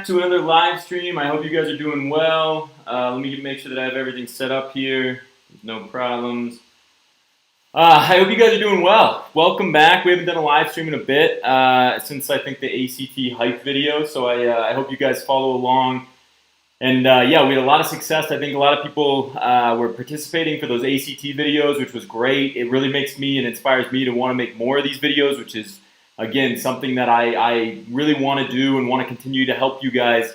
back to another live stream. I hope you guys are doing well. Let me make sure that I have everything set up here. There's no problems. I hope you guys are doing well. Welcome back. We haven't done a live stream in a bit since I think the ACT hype video. So I hope you guys follow along. And yeah, we had a lot of success. I think a lot of people were participating for those ACT videos, which was great. It really makes me and inspires me to want to make more of these videos, which is, again, something that I really want to do and want to continue to help you guys.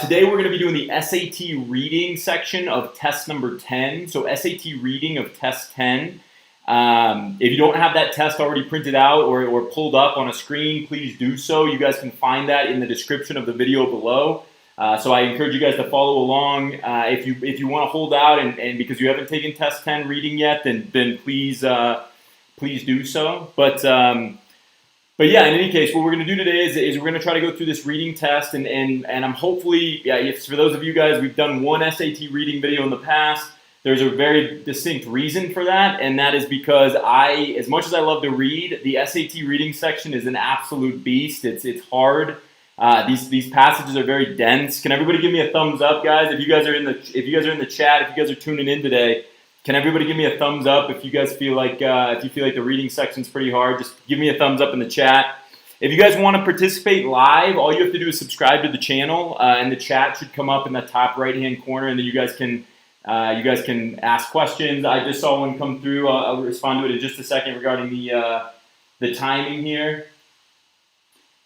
Today we're going to be doing the SAT reading section of test number 10. So SAT reading of test 10. If you don't have that test already printed out or pulled up on a screen, please do so. You guys can find that in the description of the video below. So I encourage you guys to follow along. If you want to hold out and because you haven't taken test 10 reading yet, then please do so. But yeah, in any case, what we're going to do today is we're going to try to go through this reading test, and I'm hopefully, for those of you guys, we've done one SAT reading video in the past. There's a very distinct reason for that, and that is because as much as I love to read, the SAT reading section is an absolute beast. It's hard. These passages are very dense. Can everybody give me a thumbs up, guys? If you guys are in the chat, if you guys are tuning in today, can everybody give me a thumbs up if you guys feel like the reading section's pretty hard? Just give me a thumbs up in the chat. If you guys want to participate live, all you have to do is subscribe to the channel, and the chat should come up in the top right-hand corner, and then you guys can ask questions. I just saw one come through. I'll respond to it in just a second regarding the timing here.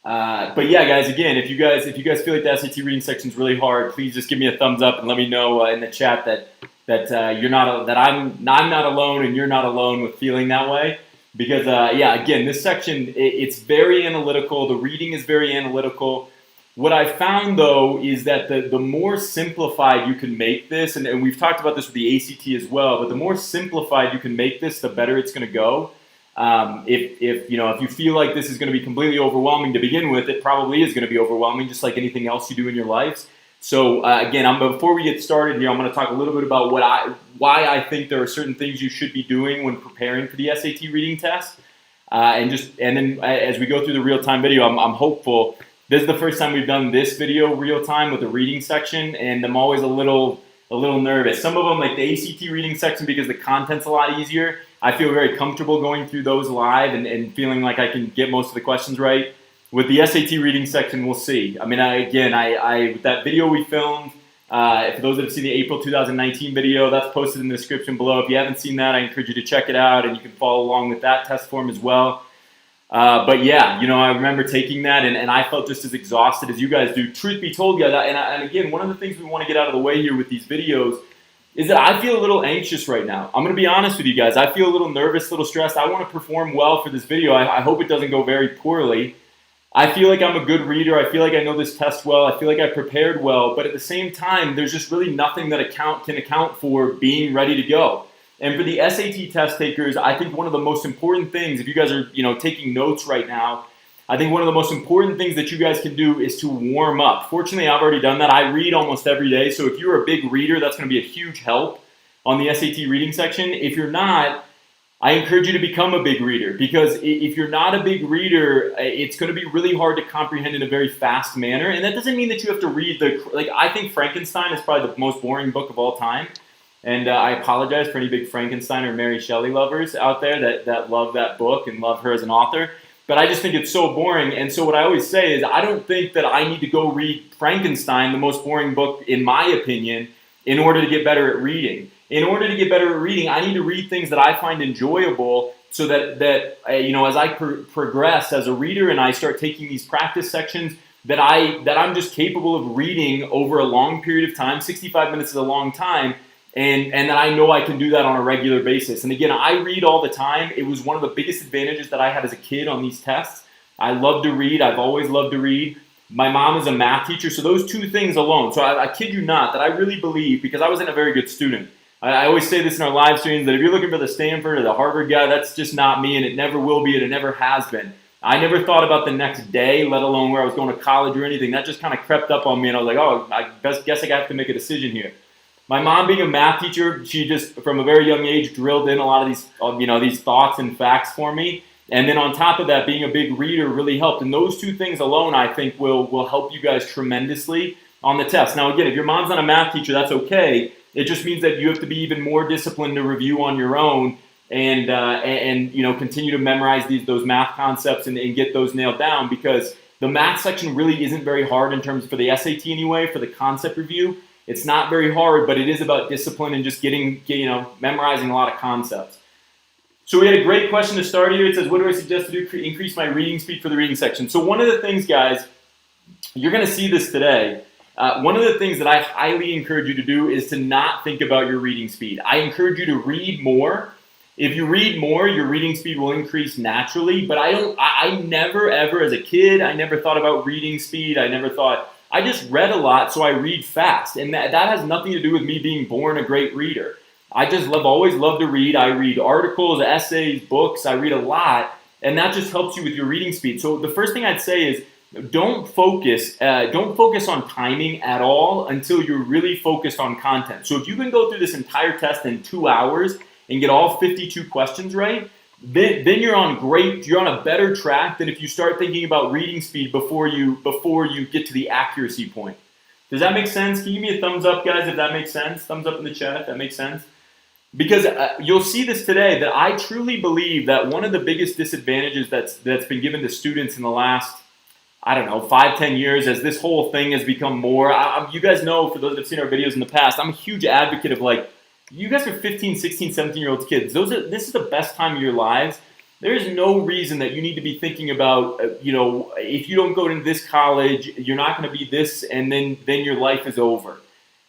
But yeah, guys, again, if you guys feel like the SAT reading section is really hard, please just give me a thumbs up and let me know in the chat that I'm not alone and you're not alone with feeling that way. Because yeah, again, this section it's very analytical. The reading is very analytical. What I found though is that the more simplified you can make this, and we've talked about this with the ACT as well, but the more simplified you can make this, the better it's going to go. If you feel like this is going to be completely overwhelming to begin with, it probably is going to be overwhelming, just like anything else you do in your lives. So again, before we get started here, I'm going to talk a little bit about why I think there are certain things you should be doing when preparing for the SAT reading test, and then as we go through the real-time video, I'm hopeful. This is the first time we've done this video real-time with the reading section, and I'm always a little nervous. Some of them, like the ACT reading section, because the content's a lot easier, I feel very comfortable going through those live and feeling like I can get most of the questions right. With the SAT reading section, we'll see. I mean, with that video we filmed, for those that have seen the April 2019 video, that's posted in the description below. If you haven't seen that, I encourage you to check it out, and you can follow along with that test form as well. But yeah, I remember taking that, and I felt just as exhausted as you guys do. Truth be told, guys, and again, one of the things we want to get out of the way here with these videos is that I feel a little anxious right now. I'm going to be honest with you guys. I feel a little nervous, a little stressed. I want to perform well for this video. I hope it doesn't go very poorly. I feel like I'm a good reader. I feel like I know this test well. I feel like I prepared well. But at the same time, there's just really nothing that can account for being ready to go. And for the SAT test takers, I think one of the most important things, if you guys are taking notes right now, I think one of the most important things that you guys can do is to warm up. Fortunately, I've already done that. I read almost every day. So if you're a big reader, that's going to be a huge help on the SAT reading section. If you're not, I encourage you to become a big reader, because if you're not a big reader, it's going to be really hard to comprehend in a very fast manner. And that doesn't mean that you have to read I think Frankenstein is probably the most boring book of all time. And I apologize for any big Frankenstein or Mary Shelley lovers out there that love that book and love her as an author. But I just think it's so boring. And so what I always say is I don't think that I need to go read Frankenstein, the most boring book in my opinion, in order to get better at reading. In order to get better at reading, I need to read things that I find enjoyable, so that as I progress as a reader and I start taking these practice sections, that I'm just capable of reading over a long period of time. 65 minutes is a long time. And that I know I can do that on a regular basis. And again, I read all the time. It was one of the biggest advantages that I had as a kid on these tests. I love to read. I've always loved to read. My mom is a math teacher, so those two things alone. So I kid you not that I really believe, because I wasn't a very good student. I always say this in our live streams, that if you're looking for the Stanford or the Harvard guy, that's just not me, and it never will be, and it never has been. I never thought about the next day, let alone where I was going to college or anything. That just kind of crept up on me, and I was like, oh, I guess I have to make a decision here. My mom, being a math teacher, she just from a very young age drilled in a lot of these thoughts and facts for me. And then on top of that, being a big reader really helped. And those two things alone, I think, will help you guys tremendously on the test. Now, again, if your mom's not a math teacher, that's okay. It just means that you have to be even more disciplined to review on your own and continue to memorize those math concepts and get those nailed down, because the math section really isn't very hard in terms for the SAT anyway, for the concept review. It's not very hard, but it is about discipline and just memorizing a lot of concepts. So we had a great question to start here. It says, what do I suggest to do to increase my reading speed for the reading section? So one of the things, guys, you're going to see this today. One of the things that I highly encourage you to do is to not think about your reading speed. I encourage you to read more. If you read more, your reading speed will increase naturally. But I never, ever, as a kid, I never thought about reading speed. I just read a lot, so I read fast. And that has nothing to do with me being born a great reader. I just always love to read. I read articles, essays, books. I read a lot, and that just helps you with your reading speed. So the first thing I'd say is don't focus on timing at all until you're really focused on content. So if you can go through this entire test in 2 hours and get all 52 questions right, then you're on a better track than if you start thinking about reading speed before you get to the accuracy point. Does that make sense? Can you give me a thumbs up, guys, if that makes sense? Thumbs up in the chat if that makes sense. Because you'll see this today, that I truly believe that one of the biggest disadvantages that's been given to students in the last, 5-10 years, as this whole thing has become more, you guys know, for those that have seen our videos in the past, I'm a huge advocate of you guys are 15, 16, 17-year-old kids. This is the best time of your lives. There is no reason that you need to be thinking about, if you don't go into this college, you're not going to be this, and then your life is over.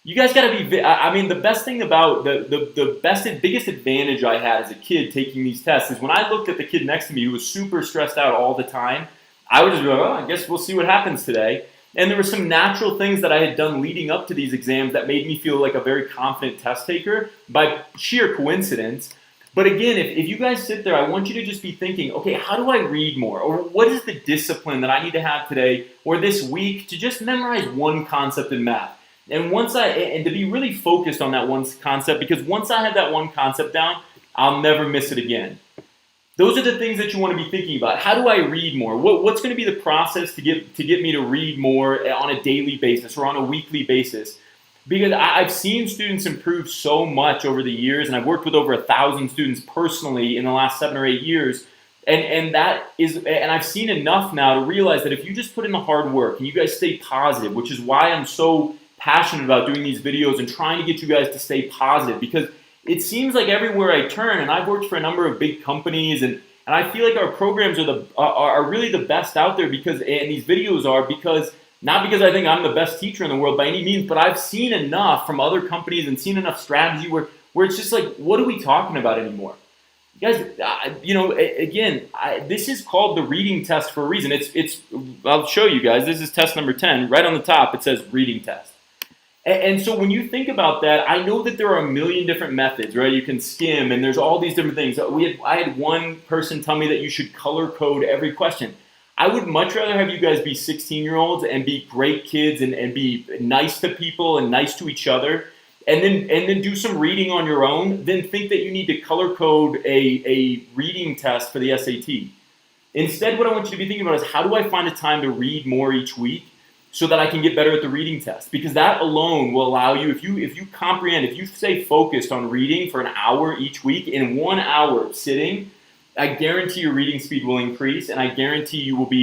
You guys got to be, the best thing about, biggest advantage I had as a kid taking these tests is when I looked at the kid next to me who was super stressed out all the time, I would just be like, I guess we'll see what happens today. And there were some natural things that I had done leading up to these exams that made me feel like a very confident test taker by sheer coincidence. But again, if you guys sit there, I want you to just be thinking, okay, how do I read more? Or what is the discipline that I need to have today or this week to just memorize one concept in math? And to be really focused on that one concept, because once I have that one concept down, I'll never miss it again. Those are the things that you want to be thinking about. How do I read more? What's going to be the process to get me to read more on a daily basis or on a weekly basis? Because I've seen students improve so much over the years, and I've worked with over 1,000 students personally in the last 7 or 8 years. And I've seen enough now to realize that if you just put in the hard work and you guys stay positive, which is why I'm so passionate about doing these videos and trying to get you guys to stay positive, because it seems like everywhere I turn, and I've worked for a number of big companies, and I feel like our programs are really the best out there because these videos are not because I think I'm the best teacher in the world by any means, but I've seen enough from other companies and seen enough strategy where it's just like, what are we talking about anymore? You guys, this is called the reading test for a reason. I'll show you guys. This is test number 10. Right on the top, it says reading test. And so when you think about that, I know that there are a million different methods, right? You can skim, and there's all these different things. I had one person tell me that you should color code every question. I would much rather have you guys be 16-year-olds and be great kids and be nice to people and nice to each other, and then do some reading on your own than think that you need to color code a reading test for the SAT. Instead, what I want you to be thinking about is, how do I find a time to read more each week so that I can get better at the reading test? Because that alone will allow you, if you stay focused on reading for an hour each week, in 1 hour of sitting, I guarantee your reading speed will increase, and I guarantee you will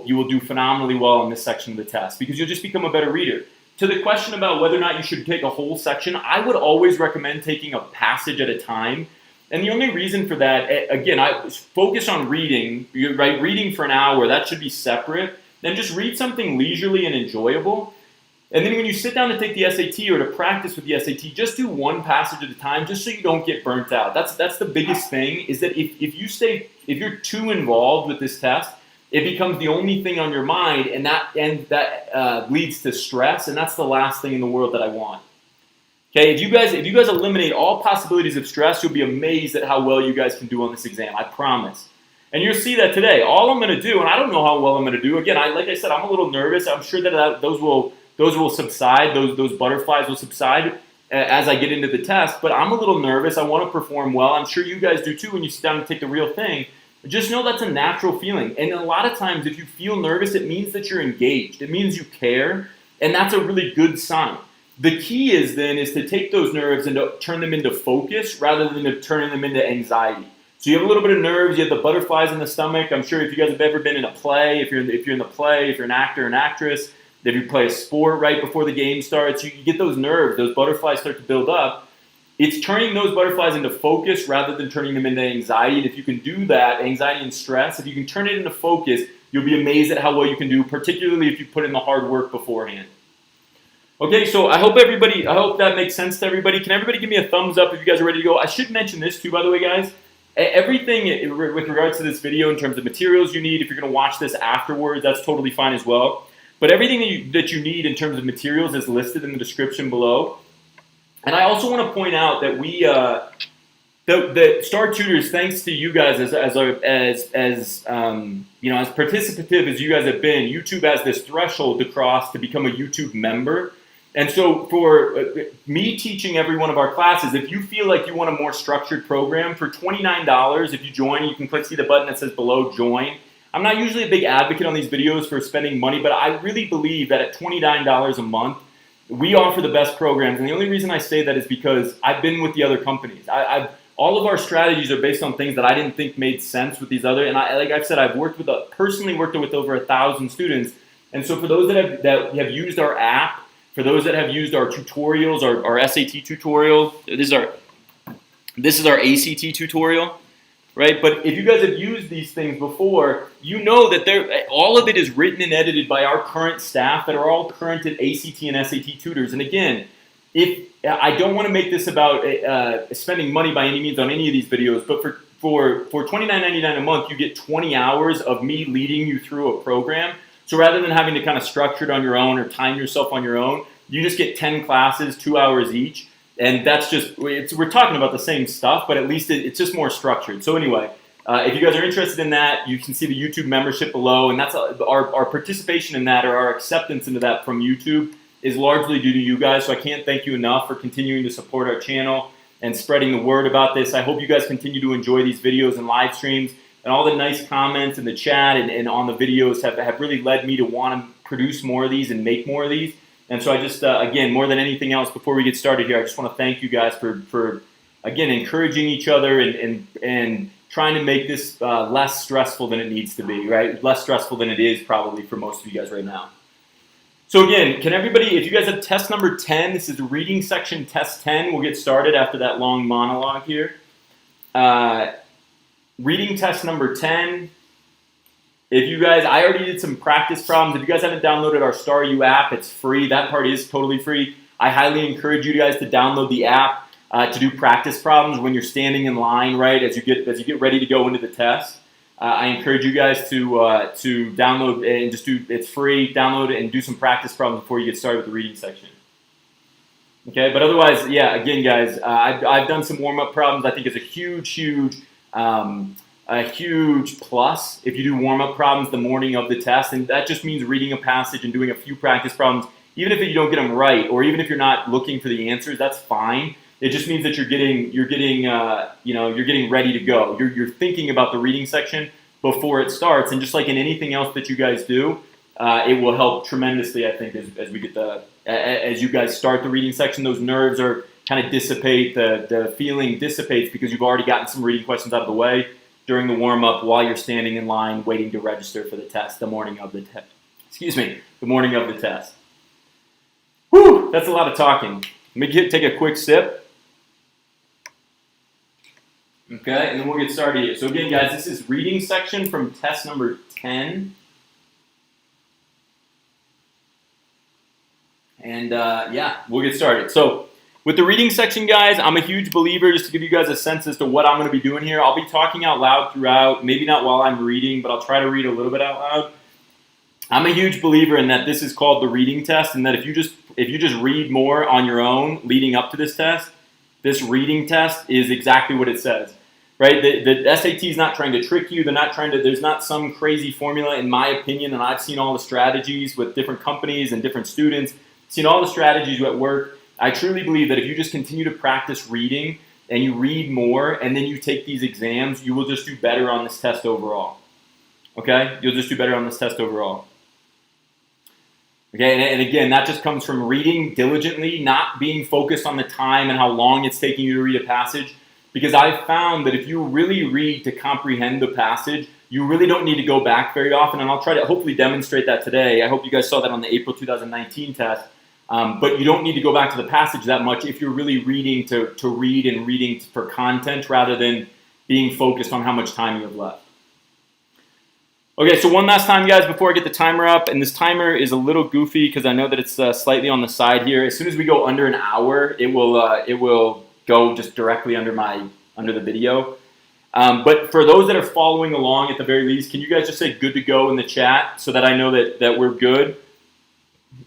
do phenomenally well in this section of the test, because you'll just become a better reader. To the question about whether or not you should take a whole section, I would always recommend taking a passage at a time. And the only reason for that, again, I focus on reading, right? Reading for an hour, that should be separate. Then just read something leisurely and enjoyable. And then when you sit down to take the SAT or to practice with the SAT, just do one passage at a time, just so you don't get burnt out. That's the biggest thing, is that if you're too involved with this test, it becomes the only thing on your mind, and that leads to stress, and that's the last thing in the world that I want. Okay, if you guys eliminate all possibilities of stress, you'll be amazed at how well you guys can do on this exam. I promise. And you'll see that today. All I'm going to do, and I don't know how well I'm going to do. Again, like I said, I'm a little nervous. I'm sure that those will subside. Those butterflies will subside. as I get into the test, but I'm a little nervous. I want to perform well. I'm sure you guys do too when you sit down and take the real thing. Just know that's a natural feeling. And a lot of times if you feel nervous, it means that you're engaged. It means you care, and that's a really good sign. The key is to take those nerves and to turn them into focus rather than to turn them into anxiety. So you have a little bit of nerves, you have the butterflies in the stomach. I'm sure if you guys have ever been in a play, if you're in the play, if you're an actor or an actress, if you play a sport right before the game starts, you get those nerves, those butterflies start to build up. It's turning those butterflies into focus rather than turning them into anxiety. And if you can do that, anxiety and stress, if you can turn it into focus, you'll be amazed at how well you can do, particularly if you put in the hard work beforehand. Okay, so I hope that makes sense to everybody. Can everybody give me a thumbs up if you guys are ready to go? I should mention this too, by the way, guys. Everything with regards to this video in terms of materials you need, if you're going to watch this afterwards, that's totally fine as well. But everything that you need in terms of materials is listed in the description below. And I also want to point out that that Star Tutors, thanks to you guys as participative as you guys have been, YouTube has this threshold to cross to become a YouTube member. And so for me teaching every one of our classes, if you feel like you want a more structured program, for $29, if you join, you can see the button that says below join. I'm not usually a big advocate on these videos for spending money, but I really believe that at $29 a month, we offer the best programs. And the only reason I say that is because I've been with the other companies. All of our strategies are based on things that I didn't think made sense with these other, and like I've said, I've personally worked with over 1,000 students. And so for those that have used our app, for those that have used our tutorials, our SAT tutorial, this is our ACT tutorial, right? But if you guys have used these things before, you know that all of it is written and edited by our current staff that are all current at ACT and SAT tutors. And again, if I don't want to make this about spending money by any means on any of these videos, but for $29.99 a month, you get 20 hours of me leading you through a program. So rather than having to kind of structure it on your own or time yourself on your own, you just get 10 classes, 2 hours each. And that's just, we're talking about the same stuff, but at least it's just more structured. So anyway, if you guys are interested in that, you can see the YouTube membership below. And that's our participation in that, or our acceptance into that from YouTube, is largely due to you guys. So I can't thank you enough for continuing to support our channel and spreading the word about this. I hope you guys continue to enjoy these videos and live streams. And all the nice comments in the chat and on the videos have really led me to want to produce more of these and make more of these. And so I just, again, more than anything else, before we get started here, I just want to thank you guys for again, encouraging each other and trying to make this less stressful than it needs to be, right? Less stressful than it is probably for most of you guys right now. So again, can everybody, if you guys have test number 10, this is reading section test 10. We'll get started after that long monologue here. Reading test number 10. If you guys, I already did some practice problems. If you guys haven't downloaded our StarU app, it's free. That part is totally free. I highly encourage you guys to download the app to do practice problems when you're standing in line, right, as you get ready to go into the test. I encourage you guys to download and just do, it's free, download it and do some practice problems before you get started with the reading section. Okay, but otherwise, yeah, again, guys, I've done some warm-up problems. I think it's a huge plus if you do warm-up problems the morning of the test, and that just means reading a passage and doing a few practice problems. Even if you don't get them right, or even if you're not looking for the answers, that's fine. It just means that you're getting ready to go. You're thinking about the reading section before it starts, and just like in anything else that you guys do, it will help tremendously. I think as you guys start the reading section, those nerves are kind of dissipate. The feeling dissipates because you've already gotten some reading questions out of the way during the warm-up while you're standing in line waiting to register for the test the morning of the test. The morning of the test. Whew, that's a lot of talking. Let me take a quick sip. Okay, and then we'll get started here. So again, guys, this is reading section from test number 10. And yeah, we'll get started. So with the reading section, guys, I'm a huge believer, just to give you guys a sense as to what I'm going to be doing here. I'll be talking out loud throughout, maybe not while I'm reading, but I'll try to read a little bit out loud. I'm a huge believer in that this is called the reading test, and that if you just read more on your own leading up to this test, this reading test is exactly what it says, right? The SAT is not trying to trick you. There's not some crazy formula, in my opinion, and I've seen all the strategies with different companies and different students, seen all the strategies at work. I truly believe that if you just continue to practice reading and you read more and then you take these exams, you will just do better on this test overall. Okay? You'll just do better on this test overall. Okay, and again, that just comes from reading diligently, not being focused on the time and how long it's taking you to read a passage. Because I've found that if you really read to comprehend the passage, you really don't need to go back very often. And I'll try to hopefully demonstrate that today. I hope you guys saw that on the April 2019 test. But you don't need to go back to the passage that much if you're really reading to read and reading for content rather than being focused on how much time you have left. Okay, so one last time, guys, before I get the timer up, and this timer is a little goofy because I know that it's slightly on the side here. As soon as we go under an hour, it will go just directly under the video. But for those that are following along, at the very least, can you guys just say "good to go" in the chat so that I know that we're good?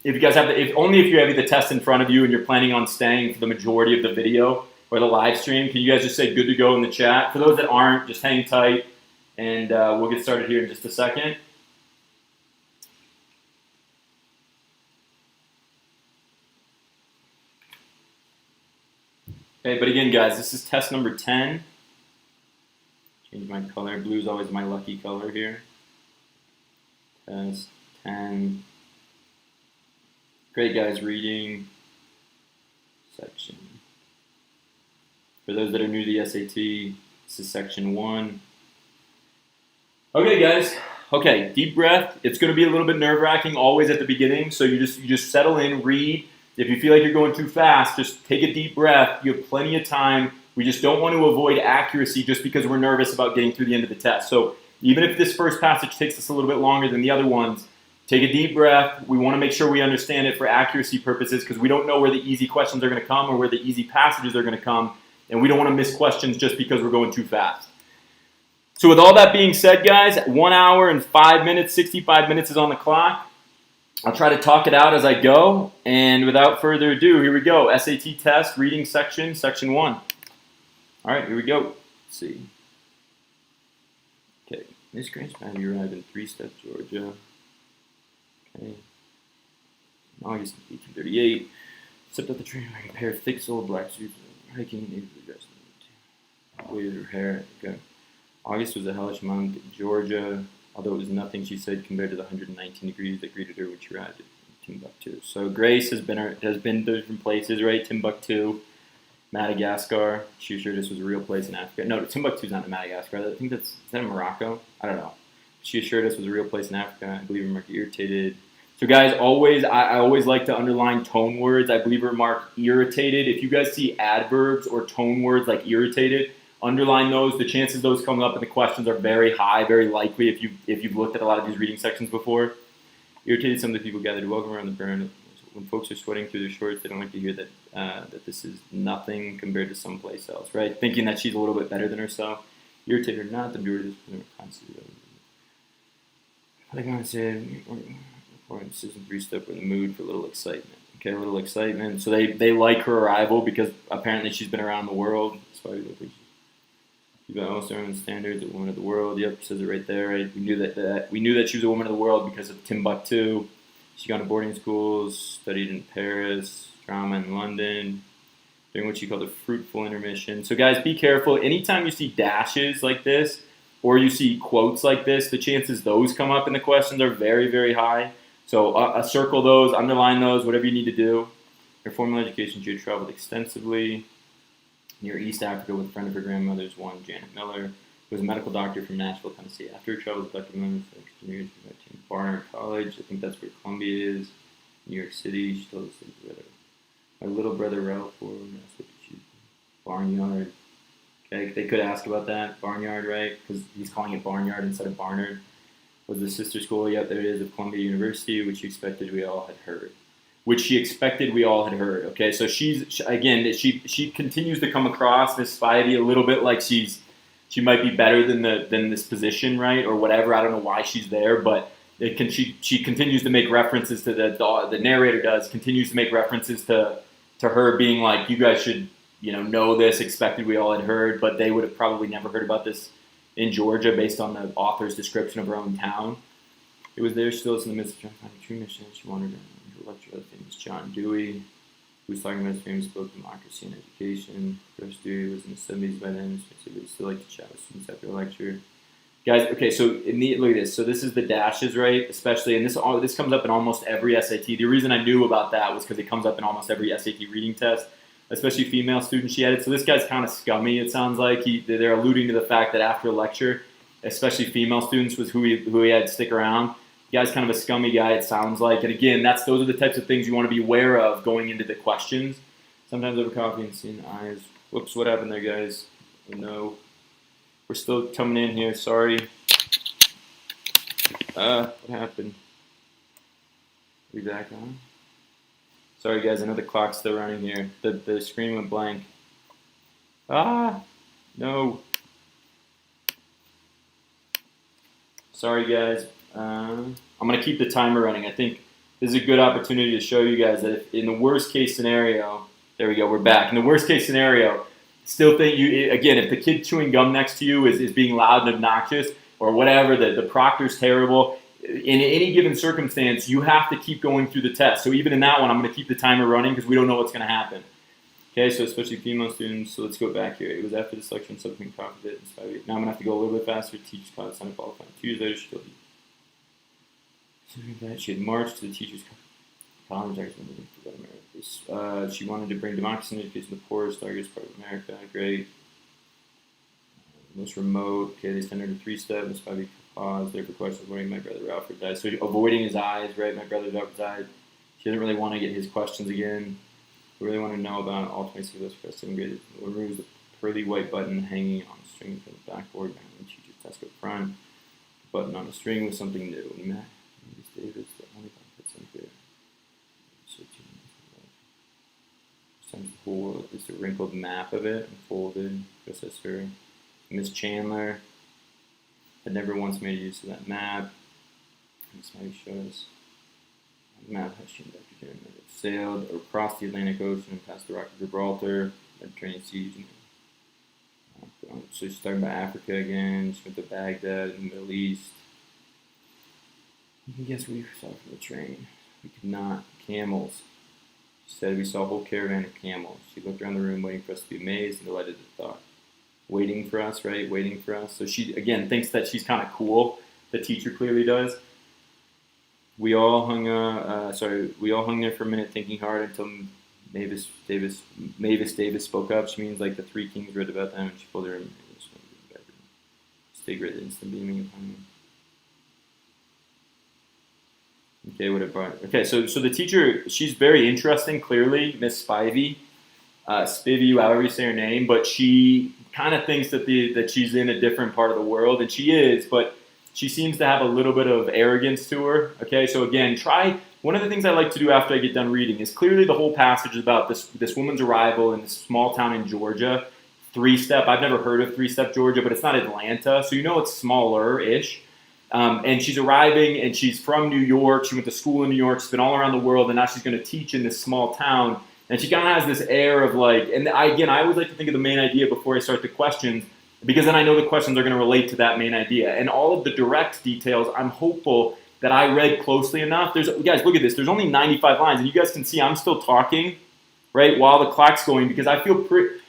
If you guys have only if you have the test in front of you and you're planning on staying for the majority of the video or the live stream, can you guys just say "good to go" in the chat? For those that aren't, just hang tight. And we'll get started here in just a second. Okay, but again, guys, this is test number 10. Change my color. Blue is always my lucky color here. Test 10. Great, guys, reading section. For those that are new to the SAT, this is section 1. Okay, guys. Okay, deep breath. It's going to be a little bit nerve-wracking always at the beginning, so you just settle in, read. If you feel like you're going too fast, just take a deep breath. You have plenty of time. We just don't want to avoid accuracy just because we're nervous about getting through the end of the test. So even if this first passage takes us a little bit longer than the other ones, take a deep breath. We want to make sure we understand it for accuracy purposes because we don't know where the easy questions are going to come or where the easy passages are going to come, and we don't want to miss questions just because we're going too fast. So with all that being said, guys, 1 hour and 5 minutes, 65 minutes is on the clock. I'll try to talk it out as I go. And without further ado, here we go. SAT test, reading section, section 1. All right, here we go. Let's see. Okay, Miss Greenspan, you arrived in 3 Step, Georgia. Okay. In August of 1838, stepped up the train wearing a pair of thick-soled black suits, hiking in neighborhood dress, waved her hair. Okay. August was a hellish month in Georgia, although it was nothing, she said, compared to the 119 degrees that greeted her when she arrived at Timbuktu. So Grace has been to different places, right? Timbuktu, Madagascar. She assured us was a real place in Africa. No, Timbuktu's not in Madagascar. I think is that in Morocco? I don't know. She assured us was a real place in Africa. I believe her marked irritated. So guys, I always like to underline tone words. I believe her marked irritated. If you guys see adverbs or tone words like irritated, underline those. The chances of those coming up in the questions are very high, very likely if you've looked at a lot of these reading sections before. Irritated, some of the people gathered to welcome around the burn. When folks are sweating through their shorts, they don't like to hear that this is nothing compared to someplace else, right? Thinking that she's a little bit better than herself. Irritated or not, the viewers are constantly. Like I said, or Susan 3 Step in the mood for a little excitement. Okay, a little excitement. So they like her arrival because apparently she's been around the world. You've almost earned standards, a woman of the world. Yep, says it right there. Right? We knew that she was a woman of the world because of Timbuktu. She gone to boarding schools, studied in Paris, drama in London, during what she called a fruitful intermission. So guys, be careful. Anytime you see dashes like this, or you see quotes like this, the chances those come up in the questions are very, very high. So circle those, underline those, whatever you need to do. Her formal education, she had traveled extensively near East Africa with a friend of her grandmother's, one Janet Miller, who was a medical doctor from Nashville, Tennessee. After her travels with Dr. Miller for 16 years, she went to Barnard College. I think that's where Columbia is. New York City. She told us that my little brother Ralph, Barnyard. Okay, they could ask about that. Barnyard, right? Because he's calling it Barnyard instead of Barnard. Was the sister school? Yep, there it is, of Columbia University, which she expected we all had heard. Okay, so she continues to come across Miss Spivey a little bit like she might be better than this position, right, or whatever. I don't know why she's there, but she continues to make references to the narrator continues to make references to her being like, you guys should know this, expected we all had heard, but they would have probably never heard about this in Georgia based on the author's description of her own town. It was there still in the midst of trying to find a true mission. She wandered around to lecture other things. John Dewey. who was talking about his famous book, Democracy and Education. First dude was in the 70s by then, so he still like to chat with students after a lecture. Guys, okay, so look at this. So this is the dashes, right? Especially, and this comes up in almost every SAT. The reason I knew about that was because it comes up in almost every SAT reading test, especially female students she added. So this guy's kind of scummy, it sounds like. They're alluding to the fact that after a lecture, especially female students was who he had to stick around. The guy's kind of a scummy guy, it sounds like. And again, those are the types of things you want to be aware of going into the questions. Sometimes over coffee and seeing eyes. Whoops, what happened there, guys? Oh, no. We're still coming in here, sorry. What happened? Are we back on? Sorry guys, I know the clock's still running here. The screen went blank. No. Sorry guys. I'm going to keep the timer running. I think this is a good opportunity to show you guys that if in the worst case scenario, there we go, we're back. In the worst case scenario, still think again, if the kid chewing gum next to you is being loud and obnoxious or whatever, the proctor's terrible, in any given circumstance, you have to keep going through the test. So even in that one, I'm going to keep the timer running because we don't know what's going to happen. Okay, so especially female students. So let's go back here. It was after the selection, something confident. Now I'm going to have to go a little bit faster. Teachers class, unqualified. Tuesday, she had marched to the teachers' college. She wanted to bring democracy and education to the poorest, largest part of America. Great. Most remote. Okay, they sent her to 3-step. Miss Bobby paused there for questions. Avoiding my brother Alfred died. So avoiding his eyes, right? My brother Alfred died. She doesn't really want to get his questions again. We really want to know about all 26 of those for 7th grade. Removes the pearly white button hanging on a string from the backboard behind the teacher's desk up front. Button on a string was something new. Davis, the only one that's unclear. Sometimes the whole is a wrinkled map of it and folded, just as her. Miss Chandler had never once made use of that map. This maybe shows the map has she and Dr. Jeremy sailed across the Atlantic Ocean and past the Rock of Gibraltar, Mediterranean Seas. So she's talking about Africa again. She went to Baghdad in the Middle East. You can guess what we saw from the train. We could not. Camels. She said we saw a whole caravan of camels. She looked around the room waiting for us to be amazed and delighted at the thought. Waiting for us, right? Waiting for us. So she, again, thinks that she's kind of cool. The teacher clearly does. We all hung there for a minute thinking hard until Mavis Davis spoke up. She means like the three kings read about them and she pulled her in. Stay great instant beaming upon them. Okay, what it brought. Okay, so the teacher, she's very interesting, clearly, Miss Spivey, however you say her name, but she kind of thinks that she's in a different part of the world, and she is, but she seems to have a little bit of arrogance to her. Okay, so again, one of the things I like to do after I get done reading is clearly the whole passage is about this woman's arrival in this small town in Georgia, 3-step. I've never heard of 3-step Georgia, but it's not Atlanta, so you know it's smaller-ish. And she's arriving, and she's from New York. She went to school in New York. She's been all around the world, and now she's going to teach in this small town. And she kind of has this air of like, and I always like to think of the main idea before I start the questions, because then I know the questions are going to relate to that main idea. And all of the direct details, I'm hopeful that I read closely enough. Guys, look at this. There's only 95 lines, and you guys can see I'm still talking, right, while the clock's going, because I feel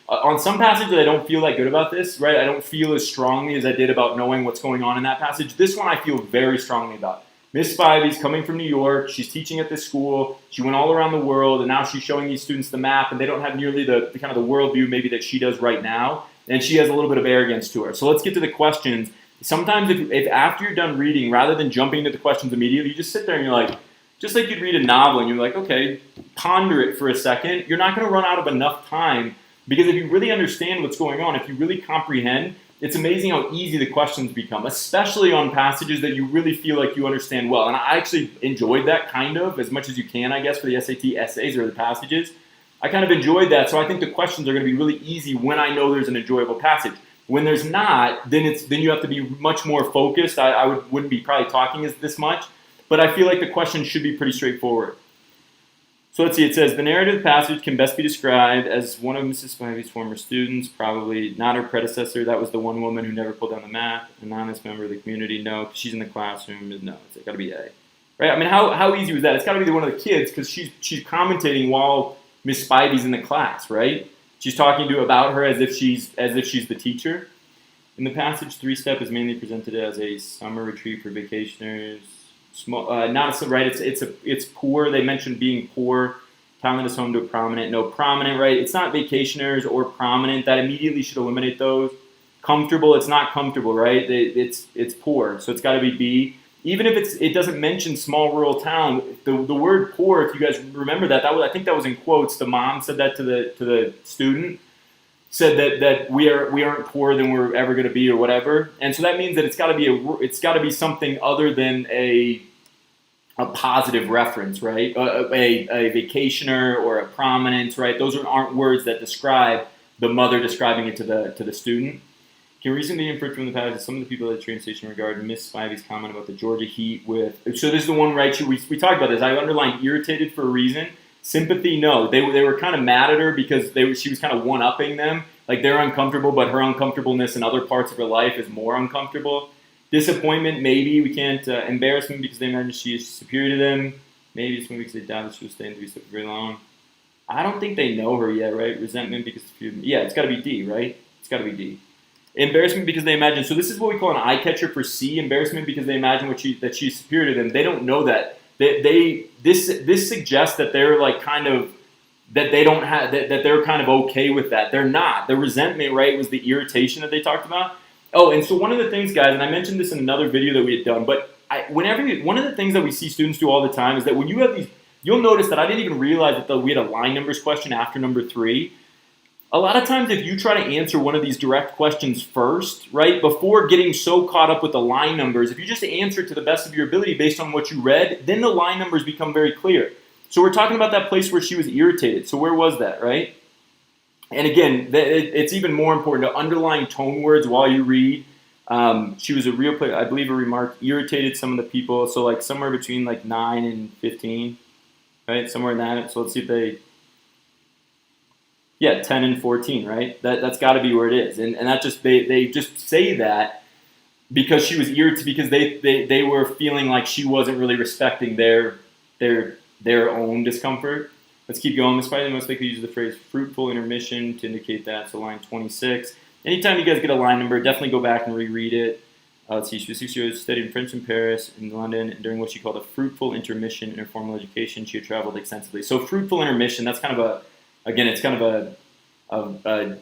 on some passages, I don't feel that good about this, right? I don't feel as strongly as I did about knowing what's going on in that passage. This one I feel very strongly about. Miss Spivey's coming from New York. She's teaching at this school. She went all around the world, and now she's showing these students the map, and they don't have nearly the kind of the worldview maybe that she does right now, and she has a little bit of arrogance to her. So let's get to the questions. Sometimes if after you're done reading, rather than jumping into the questions immediately, you just sit there and you're like, just like you'd read a novel, and you're like, okay, ponder it for a second. You're not going to run out of enough time. Because if you really understand what's going on, if you really comprehend, it's amazing how easy the questions become, especially on passages that you really feel like you understand well. And I actually enjoyed that kind of, as much as you can, I guess, for the SAT essays or the passages. I kind of enjoyed that, so I think the questions are going to be really easy when I know there's an enjoyable passage. When there's not, then you have to be much more focused. I wouldn't be probably talking this much, but I feel like the questions should be pretty straightforward. So let's see, it says, the narrative passage can best be described as one of Mrs. Spivey's former students, probably not her predecessor. That was the one woman who never pulled down the map, an honest member of the community. No, because she's in the classroom. No, it's got to be A. Right? I mean, how easy was that? It's got to be one of the kids, because she's commentating while Miss Spivey's in the class, right? She's talking about her as if she's the teacher. In the passage, 3-step is mainly presented as a summer retreat for vacationers. Small, not a, right. It's poor. They mentioned being poor. Talent is home to a prominent. No prominent, right? It's not vacationers or prominent. That immediately should eliminate those. Comfortable. It's not comfortable, right? It's poor, so it's got to be B. Even if it doesn't mention small rural town, the word poor. If you guys remember that I think that was in quotes. The mom said that to the student. Said that we aren't poorer than we're ever going to be or whatever, and so that means that it's got to be something other than a positive reference, right? A vacationer or a prominence, right? Those aren't words that describe the mother describing it to the student. Can reasonably infer from the passage that some of the people at the train station regard Miss Spivey's comment about the Georgia heat with. So this is the one, right? We talked about this. I underlined irritated for a reason. Sympathy, no. They were kind of mad at her because she was kind of one-upping them. Like they're uncomfortable, but her uncomfortableness in other parts of her life is more uncomfortable. Disappointment, maybe. We can't. Embarrassment because they imagine she is superior to them. Maybe it's because they doubt that she will stay in the for very long. I don't think they know her yet, right? Resentment because it's got to be D, right? It's got to be D. Embarrassment because they imagine. So this is what we call an eye catcher for C. Embarrassment because they imagine that she's superior to them. They don't know that. This suggests that they're like kind of that they don't have that they're kind of okay with that. They're not. The resentment, right, was the irritation that they talked about. Oh, and so one of the things, guys, and I mentioned this in another video that we had done, but one of the things that we see students do all the time is that when you have these, you'll notice that I didn't even realize that we had a line numbers question after number 3. A lot of times if you try to answer one of these direct questions first, right, before getting so caught up with the line numbers, if you just answer it to the best of your ability based on what you read, then the line numbers become very clear. So we're talking about that place where she was irritated. So where was that, right? And again, it's even more important to underline tone words while you read. She was a real player. I believe a remark irritated some of the people. So like somewhere between like 9 and 15, right? Somewhere in that. So let's see if they... Yeah, 10 and 14, right? That's got to be where it is. And that just they just say that because she was irritated, because they were feeling like she wasn't really respecting their own discomfort. Let's keep going. Miss Spivey most likely uses the phrase fruitful intermission to indicate that. So line 26. Anytime you guys get a line number, definitely go back and reread it. Let's see. She was 6 years, studied French in Paris and London, and during what she called a fruitful intermission in her formal education, she had traveled extensively. So fruitful intermission, that's kind of it's kind of a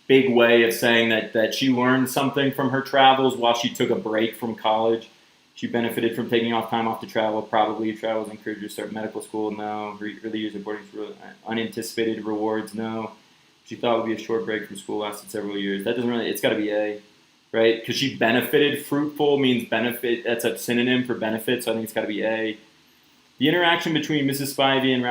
big way of saying that she learned something from her travels while she took a break from college. She benefited from taking time off to travel. Probably travels encouraged her to start medical school. No. Early years of boarding school, unanticipated rewards. No. She thought it would be a short break from school, lasted several years. That doesn't really. It's got to be A, right? Because she benefited. Fruitful means benefit. That's a synonym for benefit. So I think it's got to be A. The interaction between Mrs. Spivey and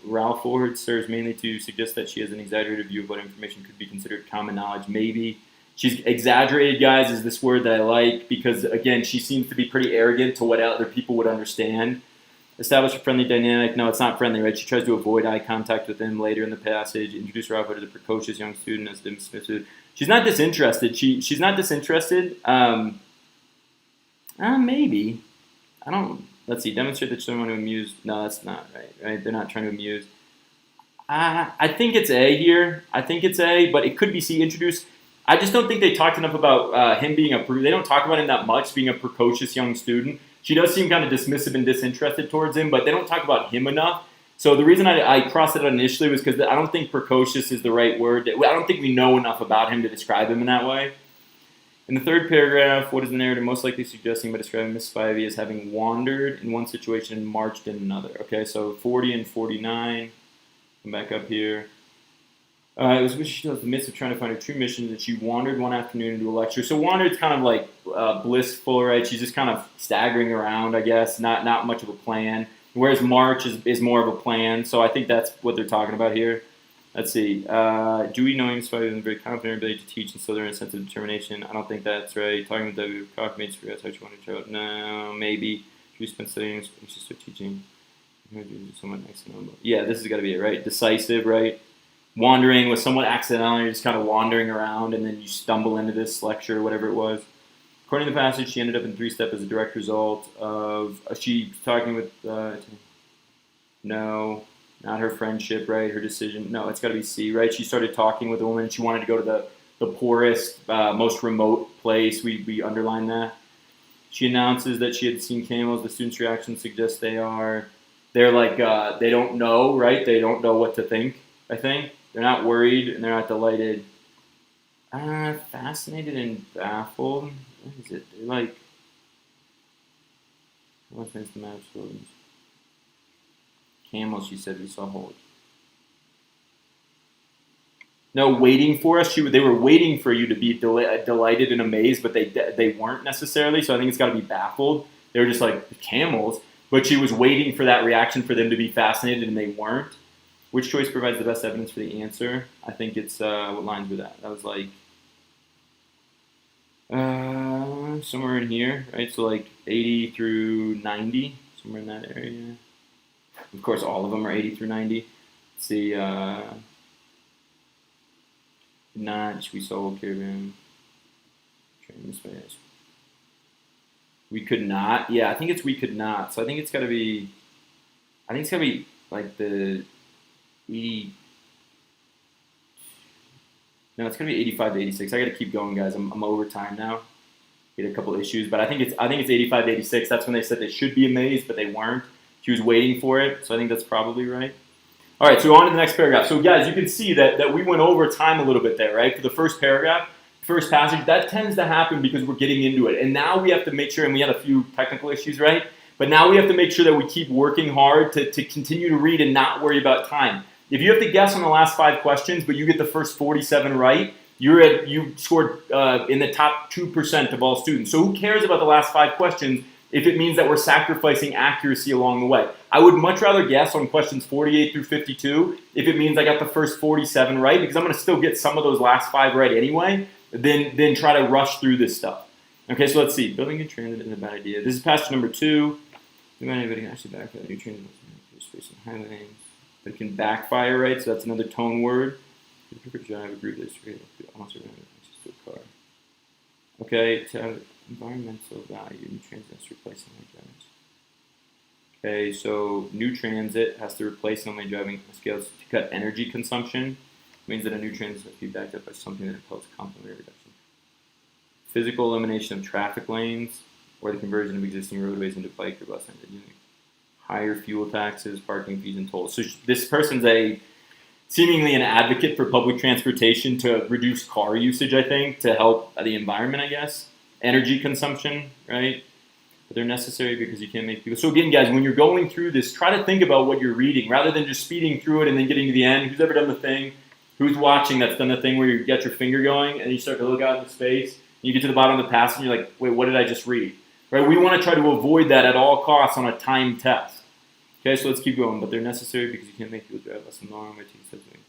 Ralph Ford serves mainly to suggest that she has an exaggerated view of what information could be considered common knowledge. Maybe. She's exaggerated, guys, is this word that I like because, again, she seems to be pretty arrogant to what other people would understand. Establish a friendly dynamic. No, it's not friendly, right? She tries to avoid eye contact with him later in the passage. Introduce Ralph as a precocious young student as dismissive. She's not disinterested. She's not disinterested. Maybe. I don't... Let's see. Demonstrate that someone to amuse. No, that's not right? They're not trying to amuse. I think it's A here. I think it's A, but it could be C. Introduce... I just don't think they talked enough about him being they don't talk about him that much, being a precocious young student. She does seem kind of dismissive and disinterested towards him, but they don't talk about him enough. So the reason I crossed it out initially was because I don't think precocious is the right word. I don't think we know enough about him to describe him in that way. In the third paragraph, what is the narrative most likely suggesting by describing Miss Spivey as having wandered in one situation and marched in another? Okay, so 40 and 49. Come back up here. It was when she was in the midst of trying to find her true mission that she wandered one afternoon into a lecture. So wandered is kind of like blissful, right? She's just kind of staggering around, I guess, not much of a plan. Whereas march is more of a plan. So I think that's what they're talking about here. Let's see. Dewey knowing Miss Spivey was very confident in her ability to teach and still there in a sense of determination. I don't think that's right. Talking with the cockmates, that's how she wanted to show it. No, maybe. She spent studying, she started teaching. Someone accidental. Yeah, this has got to be it, right? Decisive, right? Wandering was somewhat accidental. You're just kind of wandering around, and then you stumble into this lecture, whatever it was. According to the passage, she ended up in 3-step as a direct result of she talking with. No. Not her friendship, right? Her decision. No, it's got to be C, right? She started talking with a woman. She wanted to go to the poorest, most remote place. We underlined that. She announces that she had seen camels. The students' reaction suggests they're like, they don't know, right? They don't know what to think, I think. They're not worried and they're not delighted. Fascinated and baffled. What is it? They're like, what makes the map slogans? Camels, she said, we saw hold. No, waiting for us. They were waiting for you to be delighted and amazed, but they weren't necessarily. So I think it's got to be baffled. They were just like camels, but she was waiting for that reaction for them to be fascinated, and they weren't. Which choice provides the best evidence for the answer? I think it's what lines were that? That was like somewhere in here, right? So like 80 through 90, somewhere in that area. Of course, all of them are 80 through 90. Let's see. Not we sold caravan. Train this way. We could not. Yeah, I think it's we could not. So I think it's got to be. I think it's got to be like the 80. No, it's gonna be 85 to 86. I got to keep going, guys. I'm over time now. Get a couple issues, but I think it's 85 to 86. That's when they said they should be amazed, but they weren't. She was waiting for it, so I think that's probably right. All right, so on to the next paragraph. So guys, you can see that we went over time a little bit there, right? For the first paragraph, first passage, that tends to happen because we're getting into it. And now we have to make sure, and we had a few technical issues, right? But now we have to make sure that we keep working hard to continue to read and not worry about time. If you have to guess on the last 5 questions, but you get the first 47 right, you scored in the top 2% of all students. So who cares about the last 5 questions if it means that we're sacrificing accuracy along the way? I would much rather guess on questions 48 through 52 if it means I got the first 47 right, because I'm going to still get some of those last 5 right anyway, than try to rush through this stuff. Okay, so let's see. Building a transit is a bad idea. This is passage number 2. Anybody can actually backfire new transit space and high lanes. But it can backfire, right? So that's another tone word. The perfect drive, a group that's almost access to a car. Okay, to have environmental value, new transit has to replace only drivers. Okay, so new transit has to replace only driving scales to cut energy consumption. It means that a new transit has to be backed up by something that impels complementary reduction. Physical elimination of traffic lanes, or the conversion of existing roadways into bike or bus lanes. Higher fuel taxes, parking fees, and tolls. So this person's seemingly an advocate for public transportation to reduce car usage, I think, to help the environment, I guess. Energy consumption, right? But they're necessary because you can't make people. So again, guys, when you're going through this, try to think about what you're reading rather than just speeding through it and then getting to the end. Who's ever done the thing? Who's watching that's done the thing where you get your finger going and you start to look out into space and you get to the bottom of the passage and you're like, wait, what did I just read? Right? We want to try to avoid that at all costs on a timed test. Okay, so let's keep going. But they're necessary because you can't make people drive less than normal.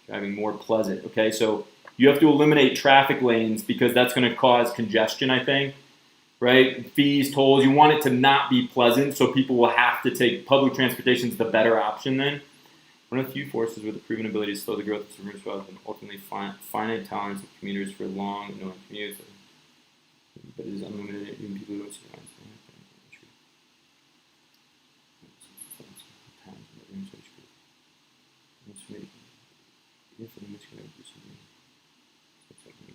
Driving more pleasant. Okay, so you have to eliminate traffic lanes because that's going to cause congestion, I think. Right? Fees, tolls. You want it to not be pleasant, so people will have to take public transportation is the better option then. One of the few forces with a proven ability to slow the growth of suburban wealth and ultimately finite tolerance of commuters for long and long commutes. But it is unlimited. Even people who don't see lines.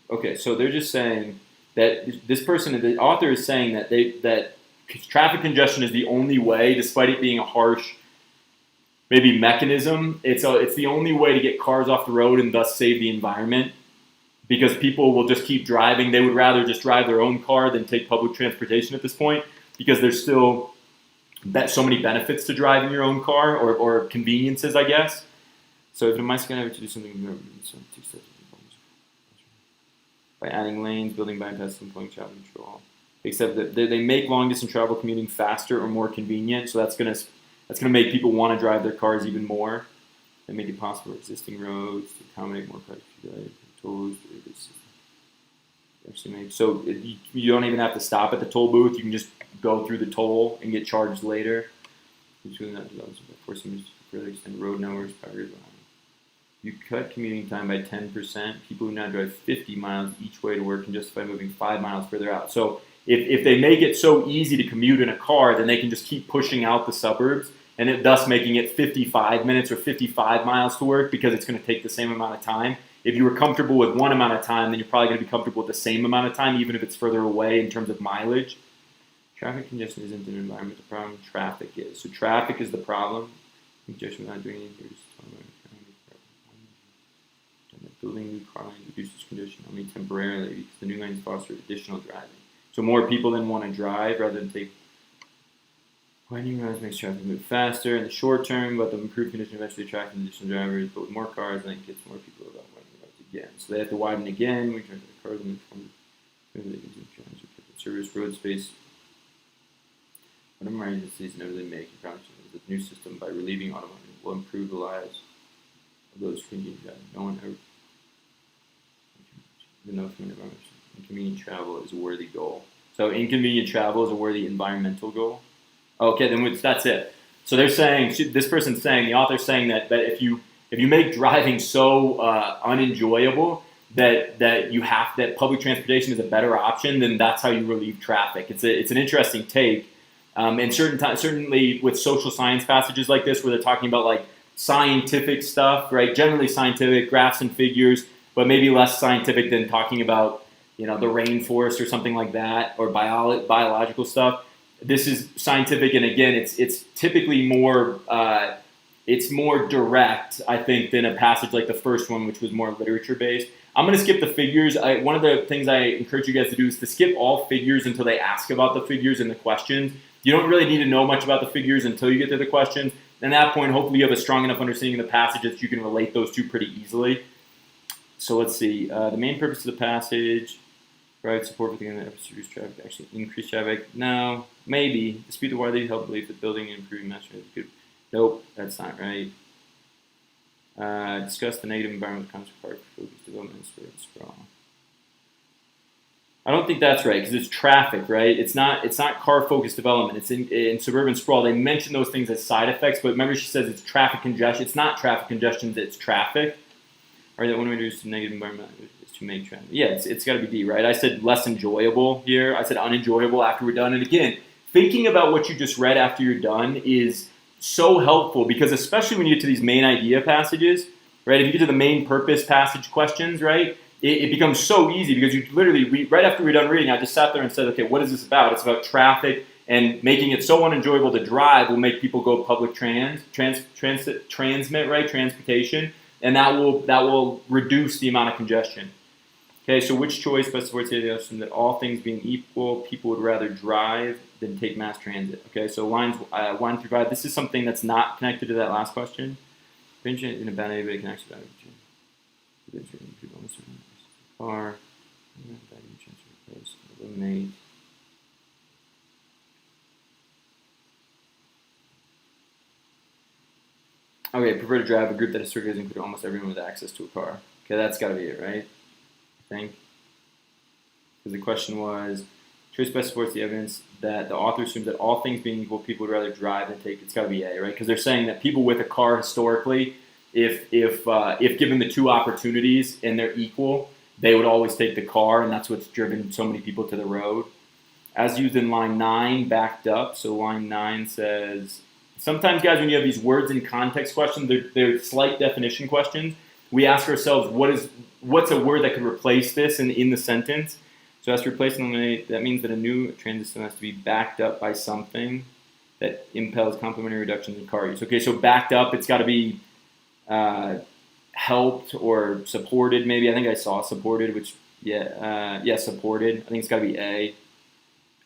Okay, so they're just saying that this person, the author is saying that traffic congestion is the only way, despite it being a harsh, maybe mechanism. It's the only way to get cars off the road and thus save the environment, because people will just keep driving. They would rather just drive their own car than take public transportation at this point, because there's still so many benefits to driving your own car or conveniences, I guess. So if am I going to do something by adding lanes, building bypass, employing traffic control, except that they make long distance travel commuting faster or more convenient. So that's gonna make people want to drive their cars even more. They make it possible for existing roads to accommodate more practical tolls. So you don't even have to stop at the toll booth. You can just go through the toll and get charged later. Forcing further extend road networks, power grid. You cut commuting time by 10%. People who now drive 50 miles each way to work can justify moving 5 miles further out. So if they make it so easy to commute in a car, then they can just keep pushing out the suburbs and thus making it 55 minutes or 55 miles to work because it's going to take the same amount of time. If you were comfortable with one amount of time, then you're probably going to be comfortable with the same amount of time, even if it's further away in terms of mileage. Traffic congestion isn't an environmental problem. Traffic is. So traffic is the problem. Congestion not doing anything. Building new car lines reduces congestion only temporarily because the new lines foster additional driving. So more people then want to drive rather than take. Widening roads makes traffic move faster in the short term, but the improved condition eventually attracts additional drivers. But with more cars, then it gets more people about widening roads again. So they have to widen again. We turn to the cars and service road space. Whatever agencies inevitably make in conjunction with the new system by relieving automobiles will improve the lives of those who continue driving. No one ever. Even though inconvenient travel is a worthy goal. So inconvenient travel is a worthy environmental goal. Okay, then that's it. So they're saying, this person's saying, the author's saying that if you make driving so unenjoyable that public transportation is a better option, then that's how you relieve traffic. It's an interesting take. And certainly with social science passages like this, where they're talking about like scientific stuff, right? Generally scientific graphs and figures, but maybe less scientific than talking about, the rainforest or something like that, or biological stuff. This is scientific, and again, it's typically more direct, I think, than a passage like the first one, which was more literature based. I'm going to skip the figures. One of the things I encourage you guys to do is to skip all figures until they ask about the figures in the questions. You don't really need to know much about the figures until you get to the questions. And at that point, hopefully you have a strong enough understanding of the passage that you can relate those two pretty easily. So let's see. The main purpose of the passage, provide support for the efforts to reduce traffic, actually increase traffic. No, maybe. Dispute the widely held belief that building and improving mass transit is good. Nope, that's not right. Discuss the negative environmental consequences of focused development and spread sprawl. I don't think that's right because it's traffic, right? It's not car-focused development. It's in suburban sprawl. They mention those things as side effects, but remember she says it's traffic congestion. It's not traffic congestion, it's traffic. Or that one way to reduce the negative environment is to make traffic. Yeah, it's got to be D, right? I said less enjoyable here. I said unenjoyable after we're done. And again, thinking about what you just read after you're done is so helpful because especially when you get to these main idea passages, right? If you get to the main purpose passage questions, right? It becomes so easy because you literally, right after we're done reading, I just sat there and said, okay, what is this about? It's about traffic and making it so unenjoyable to drive will make people go public transmit, right? Transportation. And that will reduce the amount of congestion. Okay, so which choice best supports the assumption that all things being equal, people would rather drive than take mass transit? Okay, so lines 1 through 5. This is something that's not connected to that last question. In a bad neighborhood can actually people in the car. Eliminate. Okay, prefer to drive a group that historically has included almost everyone with access to a car. Okay, that's got to be it, right? I think. Because the question was, choice best supports the evidence that the author assumes that all things being equal, people would rather drive than take. It's got to be A, right? Because they're saying that people with a car historically, if given the two opportunities and they're equal, they would always take the car, and that's what's driven so many people to the road. As used in line 9, backed up. So line 9 says, sometimes, guys, when you have these words in context questions, they're slight definition questions. We ask ourselves, what's a word that could replace this in the sentence? So as to replace and eliminate, that means that a new transit system has to be backed up by something that impels complementary reductions in car use. Okay, so backed up, it's got to be helped or supported. Maybe I think I saw supported, which supported. I think it's got to be A.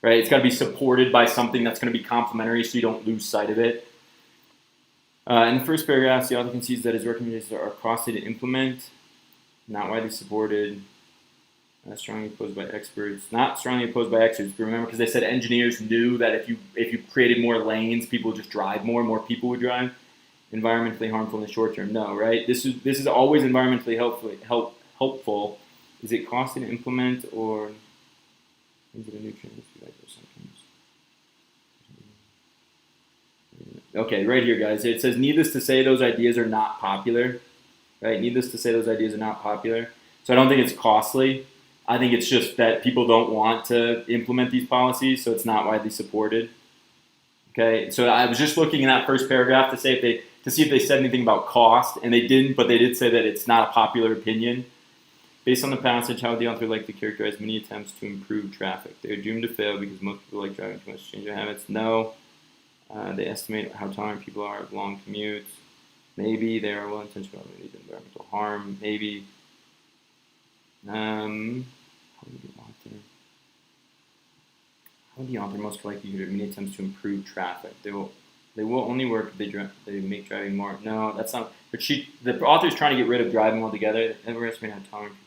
Right, it's got to be supported by something that's going to be complementary, so you don't lose sight of it. In the first paragraph, the author concedes that his recommendations are costly to implement, not widely supported, strongly opposed by experts. Not strongly opposed by experts, but remember, because they said engineers knew that if you created more lanes, people would just drive more people would drive. Environmentally harmful in the short term, no, right? This is always environmentally helpful. Is it costly to implement or? Okay, right here, guys. It says, needless to say, those ideas are not popular. Right? Needless to say, those ideas are not popular. So I don't think it's costly. I think it's just that people don't want to implement these policies, so it's not widely supported. Okay, so I was just looking in that first paragraph to see if they said anything about cost, and they didn't, but they did say that it's not a popular opinion. Based on the passage, how would the author like to characterize many attempts to improve traffic? They are doomed to fail because most people like driving too much to change their habits. No. They estimate how tolerant people are of long commutes. Maybe they are well-intentioned about the environmental harm. Maybe. How would the author most likely do many attempts to improve traffic? They will only work if they make driving more. No, that's not. But the author is trying to get rid of driving altogether. They overestimate how tolerant people.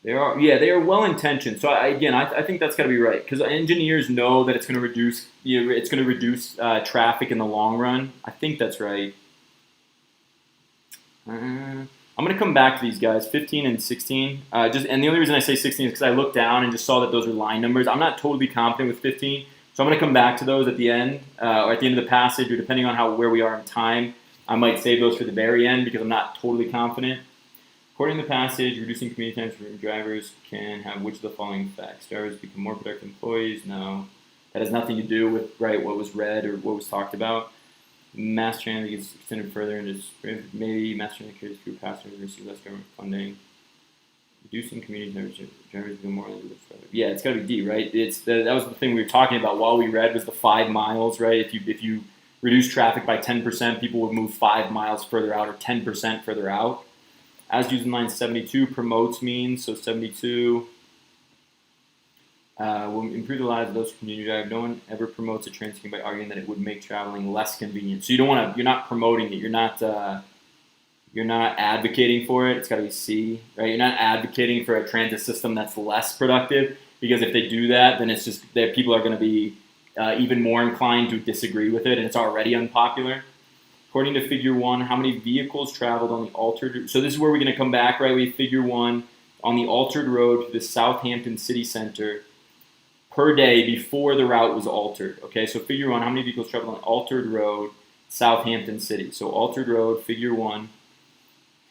They are well-intentioned. So I think that's got to be right because engineers know that it's going to reduce traffic in the long run. I think that's right. I'm going to come back to these guys, 15 and 16. And the only reason I say 16 is because I looked down and just saw that those are line numbers. I'm not totally confident with 15, so I'm going to come back to those at the end or at the end of the passage, or depending on where we are in time, I might save those for the very end because I'm not totally confident. According to the passage, reducing commute times for drivers can have which of the following effects? Drivers become more productive employees? No. That has nothing to do with what was read or what was talked about. Mass transit gets extended further into maybe mass transit carries fewer passengers and receive less government funding. Reducing commuting times, drivers become more likely to further. Yeah, it's got to be D, right? That was the thing we were talking about while we read was the 5 miles, right? If you reduce traffic by 10%, people would move 5 miles further out or 10% further out. As used in line 72, promotes means, so 72 will improve the lives of those who continue to drive. No one ever promotes a train scheme by arguing that it would make traveling less convenient. So you're not promoting it. You're not advocating for it. It's got to be C, right? You're not advocating for a transit system that's less productive because if they do that, then it's just that people are going to be even more inclined to disagree with it, and it's already unpopular. According to Figure 1, how many vehicles traveled on the altered... So this is where we're going to come back, right? We have Figure 1 on the altered road to the Southampton city center per day before the route was altered. Okay, so Figure 1, how many vehicles traveled on the altered road, Southampton city? So altered road, Figure 1.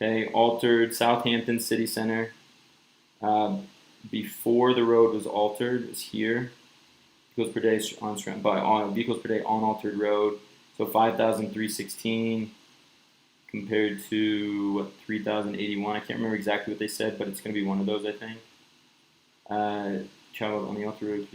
Okay, altered Southampton city center. Before the road was altered is here. Vehicles per day vehicles per day on altered road. So 5,316 compared to 3,081. I can't remember exactly what they said, but it's going to be one of those, I think. Traveled on the altered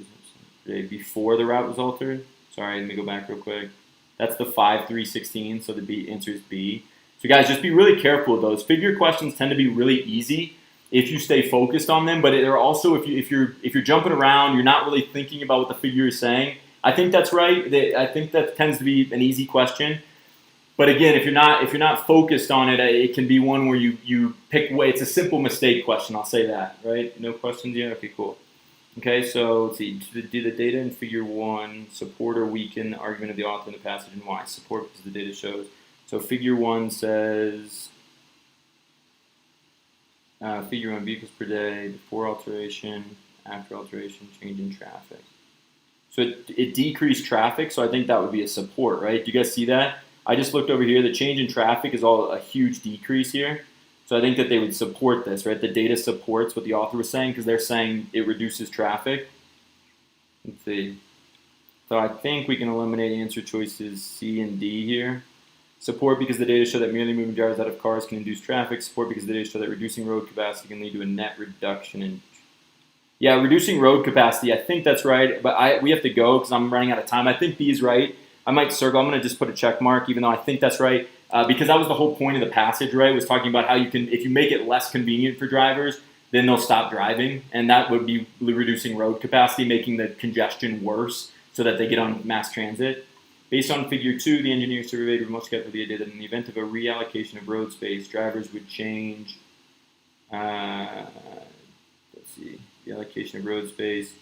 road before the route was altered. Sorry, let me go back real quick. That's the 5,316, so the answer is B. So guys, just be really careful with those. Figure questions tend to be really easy if you stay focused on them, but they're also if you're jumping around, you're not really thinking about what the figure is saying. I think that's right. I think that tends to be an easy question. But again, if you're not focused on it, it can be one where you pick away. It's a simple mistake question. I'll say that, right? No questions yet? Okay, cool. Okay, so let's see. Do the data in Figure 1 support or weaken the argument of the author in the passage, and why? Support because the data shows. So Figure 1 says Figure 1 vehicles per day before alteration, after alteration, change in traffic. So it decreased traffic, so I think that would be a support, right? Do you guys see that? I just looked over here. The change in traffic is all a huge decrease here. So I think that they would support this, right? The data supports what the author was saying because they're saying it reduces traffic. Let's see. So I think we can eliminate answer choices C and D here. Support because the data show that merely moving drivers out of cars can induce traffic. Support because the data show that reducing road capacity can lead to a net reduction in... Yeah, reducing road capacity, I think that's right, but we have to go because I'm running out of time. I think B is right. I might circle. I'm going to just put a check mark, even though I think that's right, because that was the whole point of the passage, right? Was talking about how you can, if you make it less convenient for drivers, then they'll stop driving, and that would be reducing road capacity, making the congestion worse so that they get on mass transit. Based on Figure 2, the engineer surveyed were most skeptical of the idea that in the event of a reallocation of road space, drivers would change, let's see, the allocation of road space,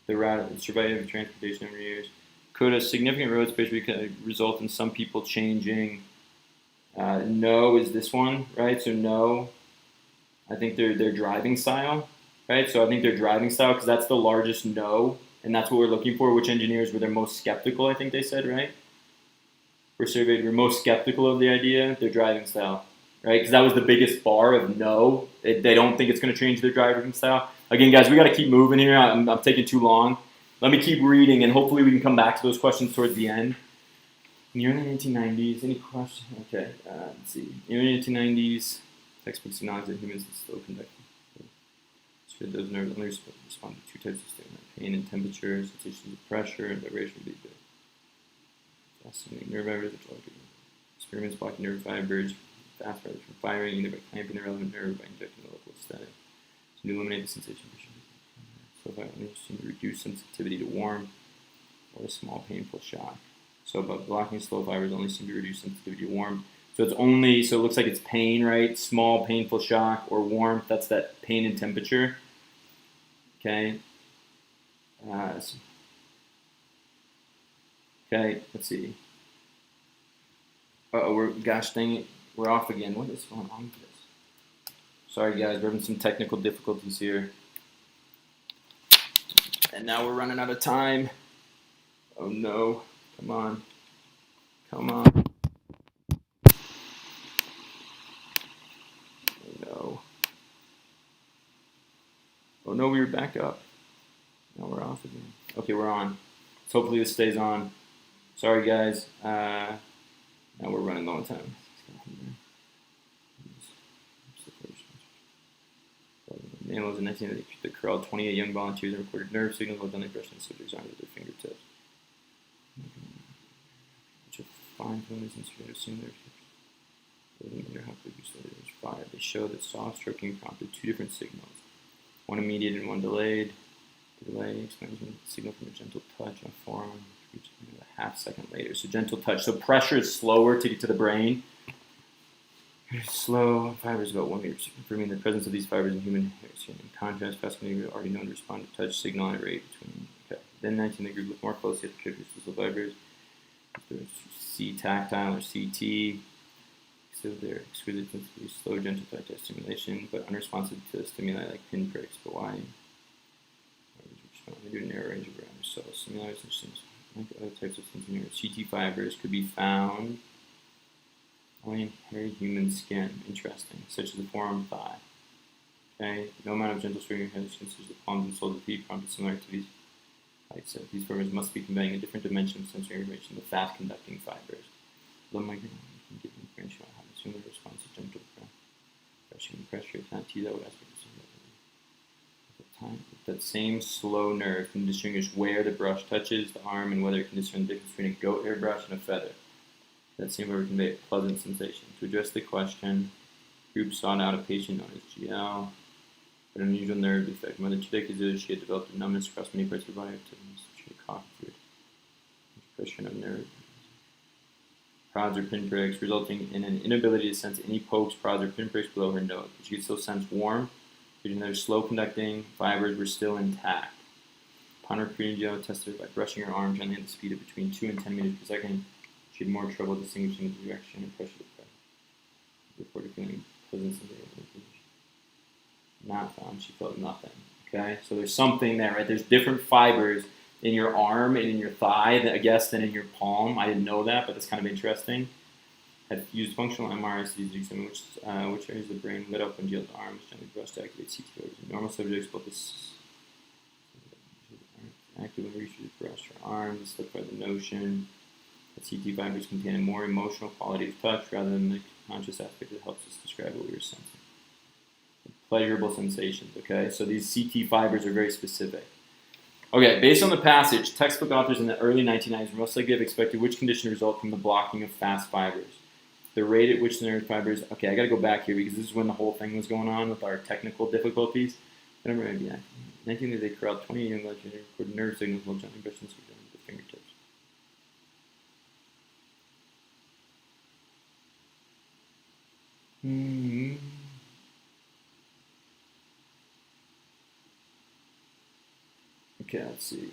the route of surviving transportation over years. Could a significant road space result in some people changing? No is this one, right? So no, I think their driving style, right? So I think their driving style, because that's the largest no, and that's what we're looking for. Which engineers were their most skeptical, I think they said, right? We're surveyed, we're most skeptical of the idea, their driving style, right? Because that was the biggest bar of no. They don't think it's going to change their driving style. Again, guys, we got to keep moving here. I'm taking too long. Let me keep reading, and hopefully we can come back to those questions towards the end. In the early 1990s, any questions? Okay, let's see. In the early 1990s, textbooks acknowledge that humans are slow conducting. So those nerves only respond to two types of stimuli: pain and temperature, sensations of pressure, and vibration would be good. Fascinating. Nerve fibers, which are experiments blocking nerve fibers, fast fibers from firing, either by clamping the relevant nerve or by injecting the local aesthetic. To eliminate the sensation of vision. So if I only seem to reduce sensitivity to warmth or a small painful shock. So by blocking slow fibers only seem to reduce sensitivity to warmth. So it's only, so it looks like it's pain, right? Small painful shock or warmth, that's that pain and temperature. Okay. Okay, let's see. Gosh dang it, we're off again. What is going on with this? Sorry guys, we're having some technical difficulties here. And now we're running out of time. Oh no, come on. Come on. Oh no. Oh no, we were back up. Now we're off again. Okay, we're on. So hopefully this stays on. Sorry guys. Now we're running low on time. Animals in 1990 that corralled 28 young volunteers and recorded nerve signals while done impression of subjects' arms with their fingertips. Which are fine ponies and sort of similar fire. They show that soft stroking prompted two different signals, one immediate and one delayed. The delay explains the signal from a gentle touch on a forearm, reaching a half second later. So gentle touch. So pressure is slower to get to the brain. Slow fibers about 1 meter, confirming the presence of these fibers in human hair skin. In contrast, fascinating are already known to respond to touch signal at a rate between. Okay. Then 19, the group looked more closely at the characteristics of fibers. There's C tactile or CT. So they're exquisite sensitivity, slow, gentle tactile stimulation, but unresponsive to stimuli like pinpricks. But why? They do a narrow range of parameters. So stimuli, like other types of sensory CT fibers could be found only in hairy human skin, interesting, such as the forearm thigh. Okay, no amount of gentle stroking of hairy skin, such as the palms and soles of the feet, prompted similar activities. Like I said, these fibers must be conveying a different dimension of sensory information, the fast conducting fibers. Low microphone can give information on how to similar response to gentle pressure and pressure. It's not tease out what aspect of the time. That same slow nerve can distinguish where the brush touches the arm and whether it can discern the difference between a goat hair brush and a feather. That same word convey a pleasant sensation. To address the question, group sought out a patient known as GL, with an unusual nerve defect. More than 2 decades ago, she had developed a numbness across many parts of her body. She had coughed through depression of nerve. Prods or pinpricks, resulting in an inability to sense any pokes, prods, or pinpricks below her nose. She could still sense warmth, because their slow conducting fibers were still intact. Upon recruiting GL, tested her by brushing her arm gently at the speed of between 2 and 10 meters per second. She had more trouble distinguishing the direction and pressure of the press. Reported feeling pleasant sensation. Not found. She felt nothing. Okay, so there's something there, right? There's different fibers in your arm and in your thigh, I guess, than in your palm. I didn't know that, but that's kind of interesting. Had used functional MRIs to examine which areas of the brain lit up when GL's arms gently brushed to activate CT fibers. In normal subjects, both this actively reached to brush her arms, slipped by the notion. CT fibers contain a more emotional quality of touch rather than the conscious aspect that helps us describe what we were sensing. Pleasurable sensations, okay? So these CT fibers are very specific. Okay, based on the passage, textbook authors in the early 1990s most likely have expected which condition to result from the blocking of fast fibers. The rate at which the nerve fibers... Okay, I got to go back here because this is when the whole thing was going on with our technical difficulties. I don't remember that. 1990s, they corralled 20 young volunteers and recorded nerve signals while gently brushing with the fingertips. Okay, let's see.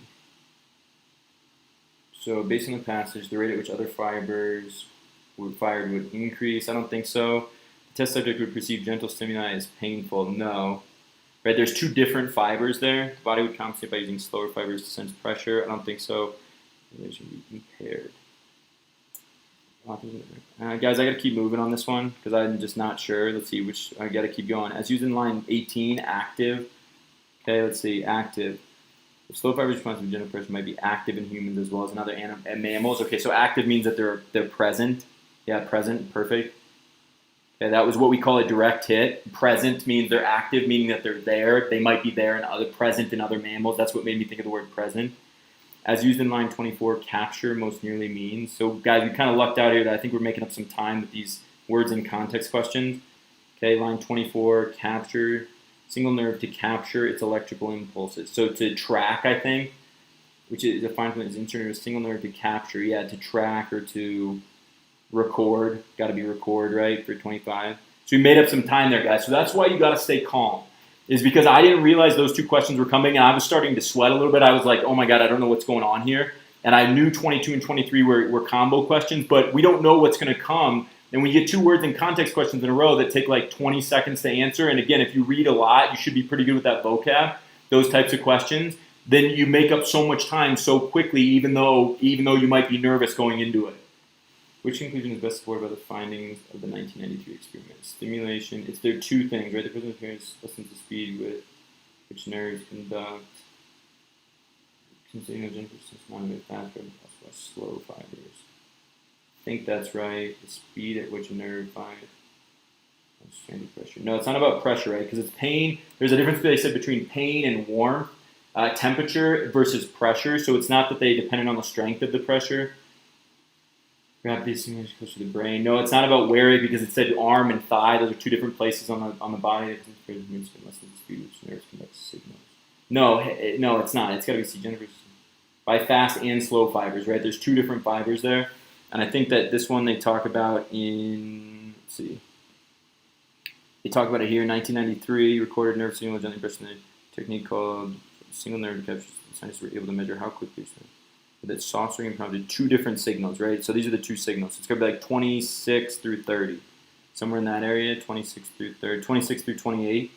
So based on the passage, the rate at which other fibers were fired would increase. I don't think so. The test subject would perceive gentle stimuli as painful. No. Right, there's 2 different fibers there. The body would compensate by using slower fibers to sense pressure. I don't think so. They should be impaired. Guys, I got to keep moving on this one because I'm just not sure. Let's see which. I got to keep going. As used in line 18, active. Okay, let's see, active. The slow fiber response to genital pressure might be active in humans as well as in other mammals. Okay, so active means that they're present. Yeah, present, perfect. Okay, that was what we call a direct hit. Present means they're active, meaning that they're there. They might be there and present in other mammals. That's what made me think of the word present. As used in line 24, capture most nearly means. So guys, we kind of lucked out here that I think we're making up some time with these words in context questions. Okay, line 24, capture, single nerve to capture its electrical impulses. So to track, I think, which is defined as inserting a single nerve to capture. Yeah, to track or to record. Got to be record, right, for 25. So we made up some time there, guys. So that's why you got to stay calm. Is because I didn't realize those two questions were coming, and I was starting to sweat a little bit. I was like, oh my God, I don't know what's going on here. And I knew 22 and 23 were combo questions, but we don't know what's going to come. And when you get two words in context questions in a row that take like 20 seconds to answer, and again, if you read a lot, you should be pretty good with that vocab, those types of questions, then you make up so much time so quickly, even though you might be nervous going into it. Which conclusion is best supported by the findings of the 1993 experiment? Stimulation, there are two things, right? The present appearance lessens the speed with which nerves conduct, considering the genital system not a bit faster and possible slow fibers. I think that's right. The speed at which a nerve fires. Pressure. No, it's not about pressure, right? Because it's pain. There's a difference, they said, between pain and warmth, temperature versus pressure. So it's not that they depended on the strength of the pressure. Gravity stimulation close to the brain. No, it's not about where it, because it said arm and thigh. Those are two different places on the body. It doesn't create movements unless the speed which nerves conduct signals. No, it's not. It's got to be C. By fast and slow fibers, right? There's two different fibers there. And I think that this one they talk about in, let's see. They talk about it here in 1993, recorded nerve signal gently pressing the technique called single nerve capture. Scientists were able to measure how quickly that soft string prompted two different signals, right? So these are the two signals. It's going to be like 26 through 30. Somewhere in that area, 26 through 30, 26 through 28,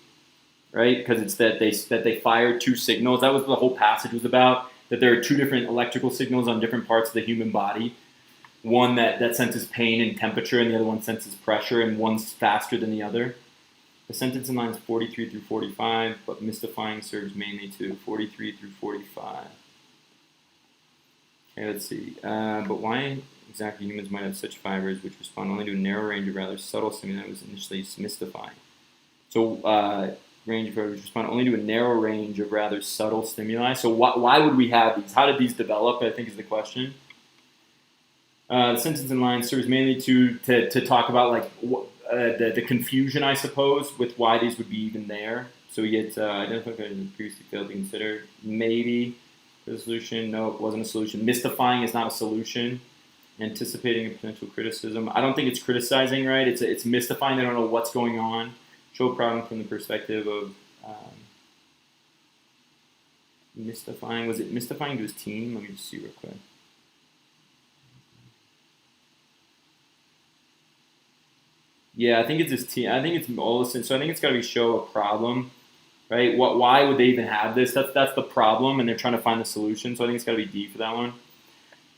right? Because it's that they fired two signals. That was what the whole passage was about, that there are two different electrical signals on different parts of the human body. One that senses pain and temperature, and the other one senses pressure, and one's faster than the other. The sentence in lines 43 through 45, but mystifying serves mainly to 43 through 45. Okay, let's see. But why exactly humans might have such fibers which respond only to a narrow range of rather subtle stimuli was initially mystifying. So range of fibers which respond only to a narrow range of rather subtle stimuli. So why would we have these? How did these develop, I think is the question. The sentence in line serves mainly to talk about like the confusion, I suppose, with why these would be even there. So we get identified as previously failed to consider. Maybe the solution. No, it wasn't a solution. Mystifying is not a solution. Anticipating a potential criticism. I don't think it's criticizing, right? It's mystifying. They don't know what's going on. Show a problem from the perspective of mystifying. Was it mystifying to his team? Let me just see real quick. Yeah, I think it's his team. I think it's Olsen. So I think it's got to be show a problem, right? Why would they even have this? That's the problem, and they're trying to find the solution. So I think it's got to be D for that one.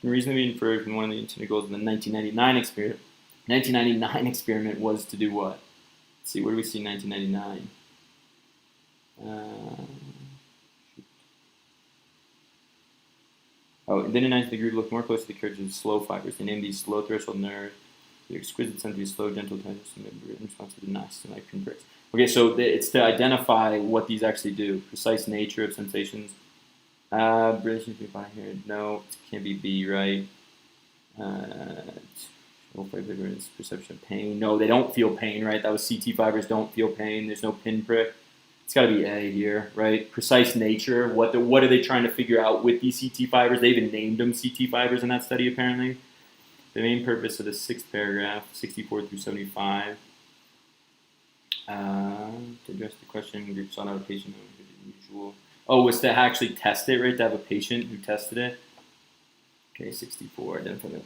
And reasonably inferred from one of the intended goals of the 1999 experiment. 1999 experiment was to do what? Let's see, where do we see 1999? Then in 19th, the group looked more closely at the characters of slow fibers. They named these slow threshold nerves. The exquisite sense of slow, gentle touches in response to the nice and like pinpricks. Okay, so it's to identify what these actually do. Precise nature of sensations. Relation to the body here. No, it can't be B, right? Perception of pain. No, they don't feel pain, right? That was CT fibers don't feel pain. There's no pinprick. It's got to be A here, right? Precise nature. What are they trying to figure out with these CT fibers? They even named them CT fibers in that study, apparently. The main purpose of the sixth paragraph, 64 through 75, to address the question, group sought out a patient who was unusual. Oh, was to actually test it, right? To have a patient who tested it. Okay, 64, identify that.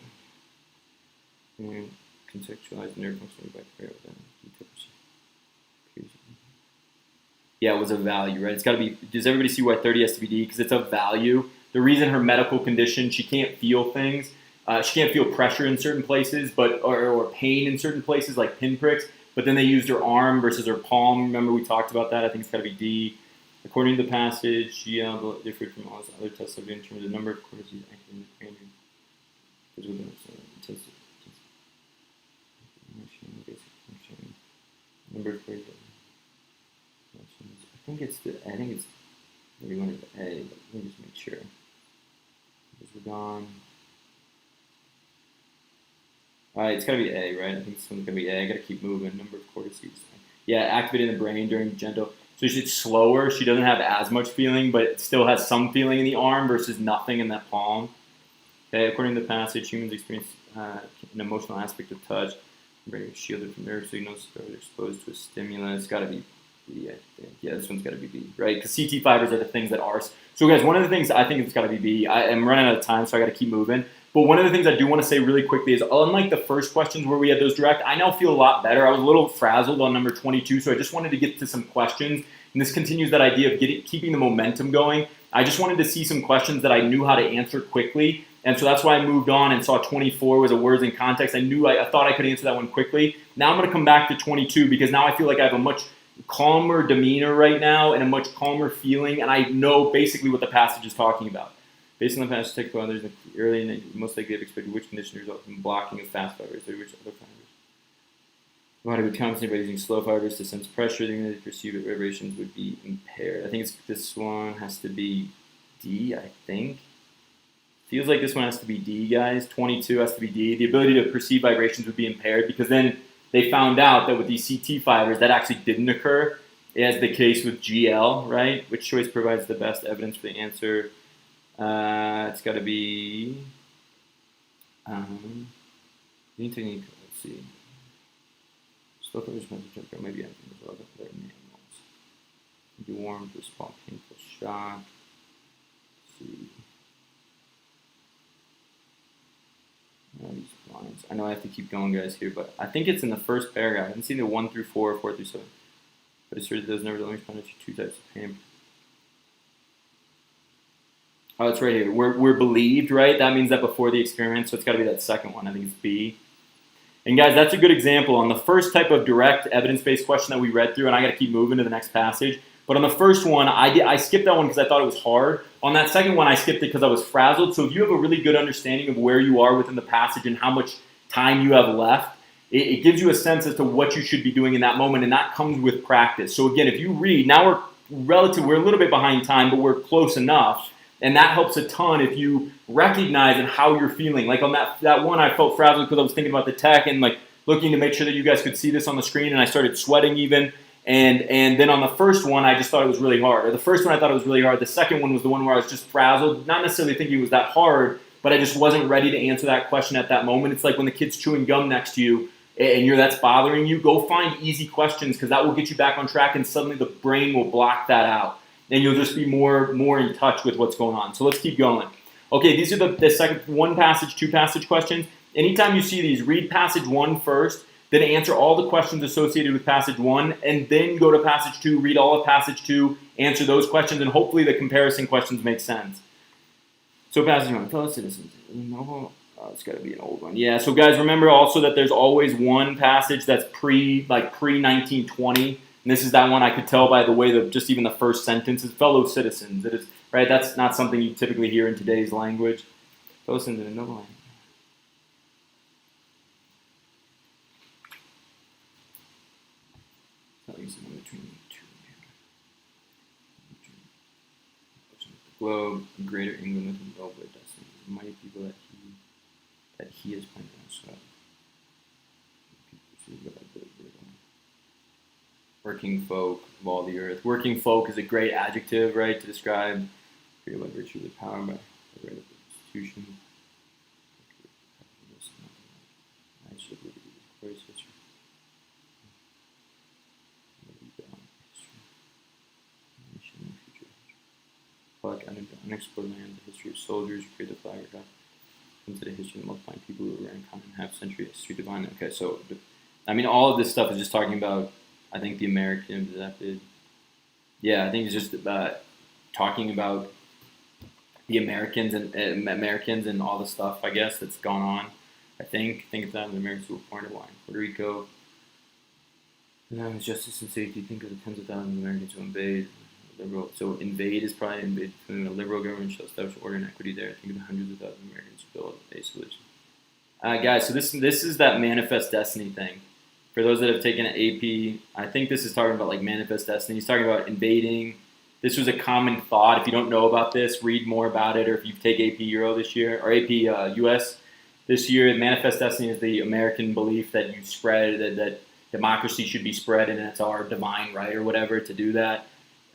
And contextualize nerve function bacteria. Yeah, it was a value, right? It's got to be, does everybody see why 30 has to be D? Because it's a value. The reason her medical condition, she can't feel things. She can't feel pressure in certain places, or pain in certain places, like pinpricks. But then they used her arm versus her palm. Remember we talked about that. I think it's got to be D. According to the passage, GL differed from all other tests in terms of the number of cortices acting in the cranium. Number of cortices. I think it's maybe one of the A, but let me just make sure. Because we're gone. Alright, it's gotta be A, right? I think this one's gonna be A. I gotta keep moving. Number of cortices. Yeah, activated in the brain during gentle. So she's slower. She doesn't have as much feeling, but it still has some feeling in the arm versus nothing in that palm. Okay, according to the passage, humans experience an emotional aspect of touch. Brain is shielded from nerve signals, so they're exposed to a stimulus. It's got to be B, I think. Yeah, this one's got to be B, right? Because CT fibers are the things that are. So, guys, one of the things I think it's got to be B. I am running out of time, so I got to keep moving. But one of the things I do want to say really quickly is, unlike the first questions where we had those direct, I now feel a lot better. I was a little frazzled on number 22, so I just wanted to get to some questions. And this continues that idea of keeping the momentum going. I just wanted to see some questions that I knew how to answer quickly. And so that's why I moved on and saw 24 was a words in context. I thought I could answer that one quickly. Now I'm going to come back to 22 because now I feel like I have a much calmer demeanor right now and a much calmer feeling, and I know basically what the passage is talking about. Based on the passage, technical others, early most likely have expected which condition results in blocking of fast fibers or which other fibers. The body would compensate by using slow fibers to sense pressure. The ability to perceive vibrations would be impaired. I think this one has to be D, I think. Feels like this one has to be D, guys. 22 has to be D. The ability to perceive vibrations would be impaired because then they found out that with these CT fibers, that actually didn't occur, as the case with GL, right? Which choice provides the best evidence for the answer? It's got to be. Let's see. Slow fibers maybe anything as well. They're animals. Be warm to respond painful shock. Let's see. These lines. I know I have to keep going, guys, here, but I think it's in the first paragraph. I haven't seen the 1 through 4 or 4 through 7. But it asserted those never only responded to two types of pain. Oh, it's right here. We're believed, right? That means that before the experiment, so it's got to be that second one. I think it's B. And guys, that's a good example. On the first type of direct evidence-based question that we read through, and I got to keep moving to the next passage. But on the first one, I skipped that one because I thought it was hard. On that second one, I skipped it because I was frazzled. So if you have a really good understanding of where you are within the passage and how much time you have left, it gives you a sense as to what you should be doing in that moment, and that comes with practice. So again, if you read, now we're a little bit behind time, but we're close enough, and that helps a ton if you recognize and how you're feeling. Like on that one, I felt frazzled because I was thinking about the tech and like looking to make sure that you guys could see this on the screen, and I started sweating even. And then on the first one, I just thought it was really hard. Or the first one, I thought it was really hard. The second one was the one where I was just frazzled, not necessarily thinking it was that hard, but I just wasn't ready to answer that question at that moment. It's like when the kid's chewing gum next to you and that's bothering you, go find easy questions because that will get you back on track, and suddenly the brain will block that out. And you'll just be more in touch with what's going on. So let's keep going. Okay, these are the second one passage, two passage questions. Anytime you see these, read passage 1 first, then answer all the questions associated with passage 1, and then go to passage 2, read all of passage 2, answer those questions, and hopefully the comparison questions make sense. So passage 1, fellow citizens. Oh, it's got to be an old one. Yeah, so guys, remember also that there's always one passage that's pre-1920, and this is that one I could tell by the way that just even the first sentence is fellow citizens. It is, right? That's not something you typically hear in today's language. Fellow citizens in a noble land. Globe, Greater England with a velvet destiny. Mighty people that he has planted on soil. Working folk of all the earth. Working folk is a great adjective, right, to describe great by virtue of the power by the right of the institution. Unexplored land, the history of soldiers, create the flag, into the history of multiplying people who were in common half-century history divine. Okay, so, I mean, all of this stuff is just talking about, I think, the Americans adapted. Yeah, I think it's just about talking about the Americans and all the stuff, I guess, that's gone on. I think of that, the Americans who were born in Puerto Rico. Justice and safety, think of the tens of thousands of Americans who invade. liberal. So invade is probably invade. A liberal government shall establish order and equity there. Think of the hundreds of thousands of Americans who build a solution. Guys, so this is that manifest destiny thing. For those that have taken an AP, I think this is talking about like manifest destiny. He's talking about invading. This was a common thought. If you don't know about this, read more about it. Or if you take AP Euro this year or AP US this year, manifest destiny is the American belief that you spread that democracy should be spread, and it's our divine right or whatever to do that.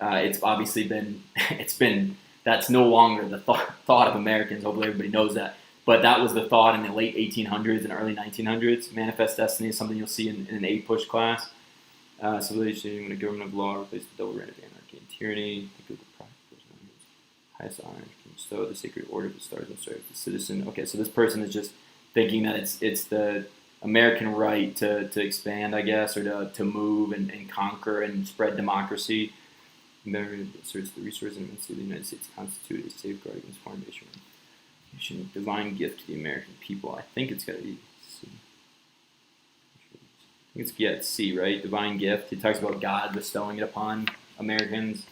It's obviously been that's no longer the thought of Americans. Hopefully everybody knows that. But that was the thought in the late 1800s and early 1900s. Manifest destiny is something you'll see in an A-push class. Civilization, when a government of law replaces the double reign of anarchy and tyranny, think of the highest honor can bestow the sacred order of the stars and serve the citizen. Okay, so this person is just thinking that it's the American right to expand, I guess, or to move and conquer and spread democracy. Remember, asserts the resources and immensity of the United States constitute a safeguard against foreign invasion. Divine gift to the American people. I think it's got to be C. I think it's C, right? Divine gift. He talks about God bestowing it upon Americans.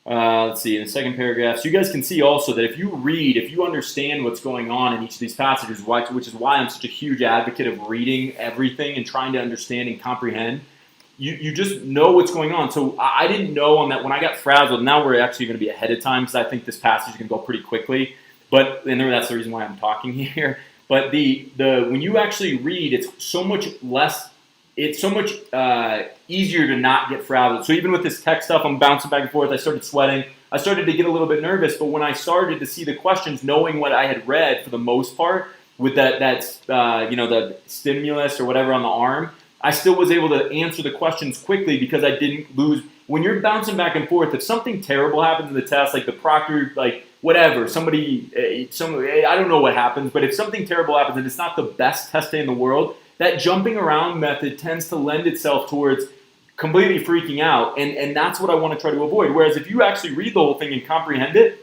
Let's see, in the second paragraph. So you guys can see also that if you understand what's going on in each of these passages, which is why I'm such a huge advocate of reading everything and trying to understand and comprehend, you just know what's going on. So I didn't know on that when I got frazzled. Now we're actually going to be ahead of time because I think this passage can go pretty quickly. But and that's the reason why I'm talking here. But when you actually read, it's so much less. It's so much easier to not get frazzled. So even with this tech stuff, I'm bouncing back and forth. I started sweating. I started to get a little bit nervous. But when I started to see the questions, knowing what I had read for the most part, with the stimulus or whatever on the arm, I still was able to answer the questions quickly because I didn't lose. When you're bouncing back and forth, if something terrible happens in the test, like the proctor, like whatever, I don't know what happens, but if something terrible happens and it's not the best testing in the world, that jumping around method tends to lend itself towards completely freaking out, and that's what I want to try to avoid. Whereas if you actually read the whole thing and comprehend it,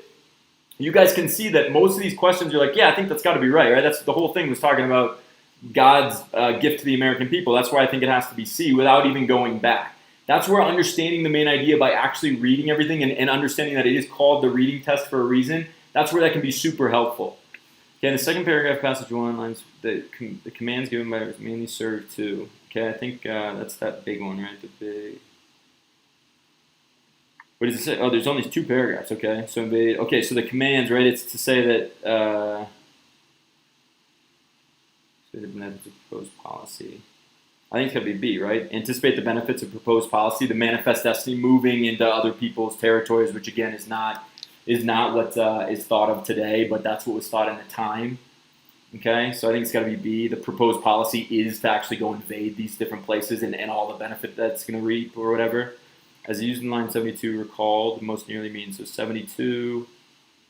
you guys can see that most of these questions, you're like, yeah, I think that's got to be right? That's the whole thing was talking about God's gift to the American people. That's why I think it has to be C without even going back. That's where understanding the main idea by actually reading everything and understanding that it is called the reading test for a reason, that's where that can be super helpful. Okay, in the second paragraph, passage 1, lines, the commands given by it mainly serve to. Okay, I think that's that big one, right? The big. What does it say? Oh, there's only 2 paragraphs. Okay, so so the commands, right? It's to say that the benefits of proposed policy. I think it's going to be B, right? Anticipate the benefits of proposed policy, the manifest destiny, moving into other people's territories, which again is not what is thought of today, but that's what was thought in the time. Okay, so I think it's got to be B. The proposed policy is to actually go invade these different places and all the benefit that's going to reap or whatever. As used in line 72, recalled most nearly means. So 72.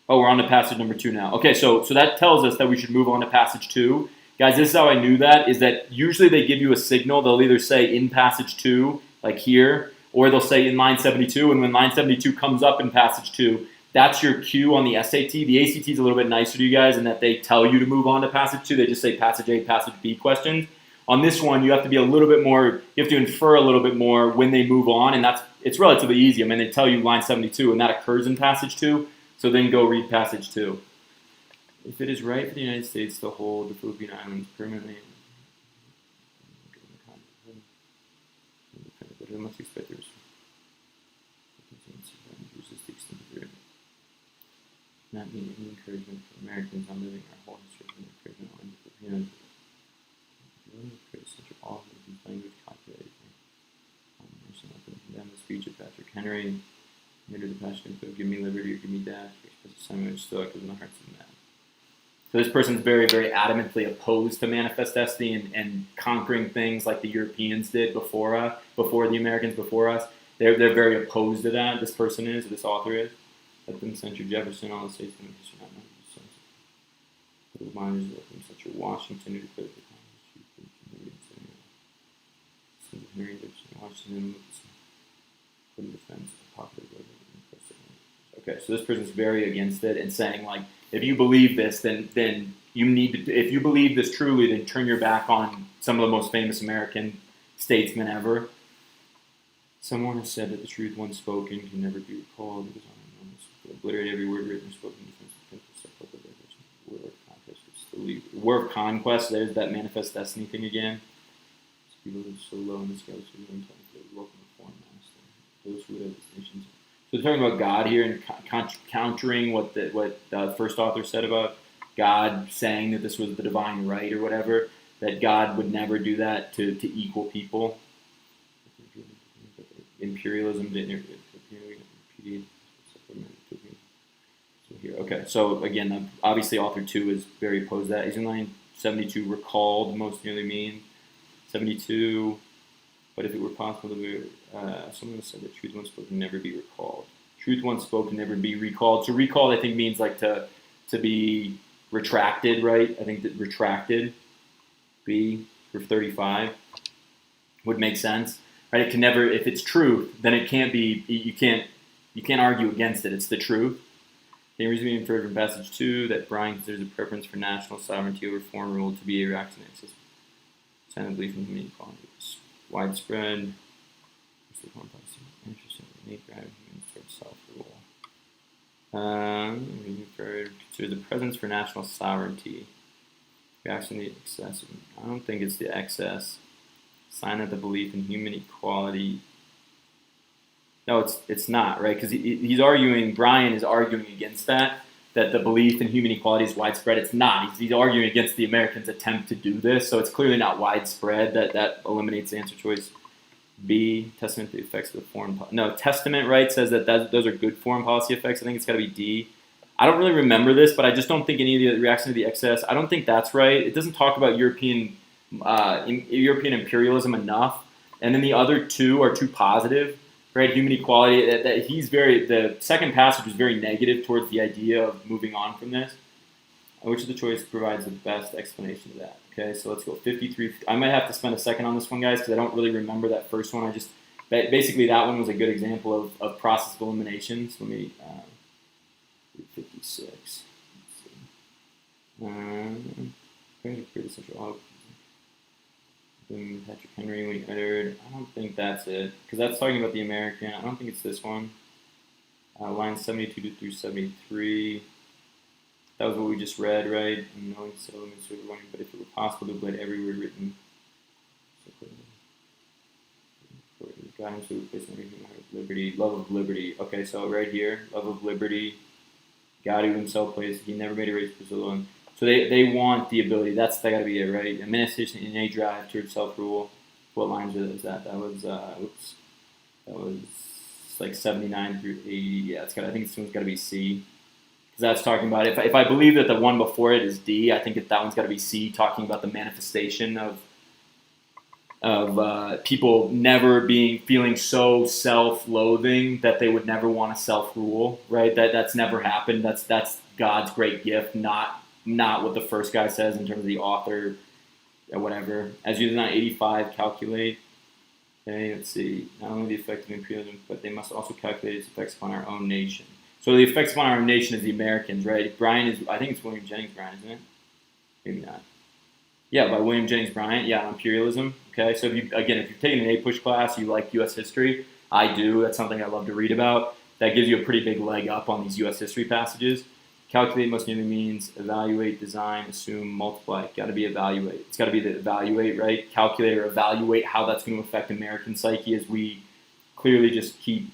Oh, we're on to passage number 2 now. Okay, so that tells us that we should move on to passage 2. Guys, this is how I knew that, is that usually they give you a signal. They'll either say in passage 2, like here, or they'll say in line 72, and when line 72 comes up in passage 2, that's your cue on the SAT. The ACT is a little bit nicer to you guys in that they tell you to move on to passage 2. They just say passage A, passage B questions. On this one, you have to be a little bit more, you have to infer a little bit more when they move on, and it's relatively easy. I mean, they tell you line 72, and that occurs in passage 2, so then go read passage 2. If it is right for the United States to hold the Philippine Islands permanently, it must expect the not mean any encouragement for Americans on living our whole history of encouragement on the Filipinos. Such a all of these language calculated. Condemn the speech of Patrick Henry. Made the passion of give me liberty or give me death. Express a sentiment which still echoes in the hearts of men. So this person's very, very adamantly opposed to manifest destiny and conquering things like the Europeans did before the Americans before us. They're very opposed to that. This person is, this author is. Let them censure Jefferson, all the states in the history not known to censor. The reminders let them censure Washington, who declared the Washington for the defense of popular government. Okay, so this person's very against it and saying, like, if you believe this, then you need to, if you believe this truly, then turn your back on some of the most famous American statesmen ever. Someone has said that the truth once spoken can never be recalled. It goes on and on. Obliterate every word written or spoken. War of conquest. There's that manifest destiny thing again. People live so low in the scale, so we don't welcome the foreign master. Those who would have distinctions. So they're talking about God here and countering what the first author said about God saying that this was the divine right or whatever, that God would never do that to equal people. Imperialism didn't. So here, okay. So again, obviously, author 2 is very opposed to that. He's in line 72. Recalled most nearly means 72. But if it were possible to someone said that truth once spoken never be recalled. Truth once spoken never be recalled. So recalled, I think, means like to be retracted, right? I think that retracted, B for 35, would make sense, right? It can never, if it's truth, then it can't be. You can't argue against it. It's the truth. The reason we inferred from passage 2 that Brian considers a preference for national sovereignty over foreign rule to be a reaction to access. Sign of belief in human equality. It's widespread. Interesting. Innate drive humans towards self-rule. Consider the presence for national sovereignty. Reaction to the excess. I don't think it's the excess. Sign of the belief in human equality. No, it's not, right? Because he's arguing, Brian is arguing against that the belief in human equality is widespread. It's not. He's arguing against the Americans' attempt to do this, so it's clearly not widespread. That eliminates the answer choice. B, testament to the effects of the foreign policy. No, testament, right, says that those are good foreign policy effects. I think it's got to be D. I don't really remember this, but I just don't think any of the reaction to the excess, I don't think that's right. It doesn't talk about European imperialism enough. And then the other two are too positive. Right, human equality. The second passage is very negative towards the idea of moving on from this. Which of the choice provides the best explanation of that? Okay, so let's go 53. I might have to spend a second on this one, guys, because I don't really remember that first one. Basically that one was a good example of process of eliminations. Let me 56. Patrick Henry when he uttered. I don't think that's it, because that's talking about the American. I don't think it's this one. Lines 72 through 73. That was what we just read, right? And knowing so, but if it were possible to blend every word written. Guidance to replace liberty, love of liberty. Okay, so right here, love of liberty. God who himself placed, he never made a race for alone. So they want the ability. That got to be it, right? Administration, innate drive towards self-rule. What lines is that? That was like 79 through 80. Yeah, I think this one's got to be C, because that's talking about if I believe that the one before it is D, I think that one's got to be C, talking about the manifestation of people never feeling so self-loathing that they would never want to self-rule, right? That's never happened. That's God's great gift, not what the first guy says in terms of the author or whatever. As you design 85, calculate. Okay, let's see. Not only the effect of imperialism, but they must also calculate its effects upon our own nation. So the effects upon our own nation is the Americans, right? Bryan is, I think it's William Jennings Bryan, isn't it? Maybe not. Yeah, by William Jennings Bryan. Yeah, imperialism. Okay, so if you've taken an A-push class, you like U.S. history. I do. That's something I love to read about. That gives you a pretty big leg up on these U.S. history passages. Calculate most nearly means evaluate, design, assume, multiply. Got to be evaluate. It's got to be the evaluate, right? Calculate or evaluate how that's going to affect American psyche as we clearly just keep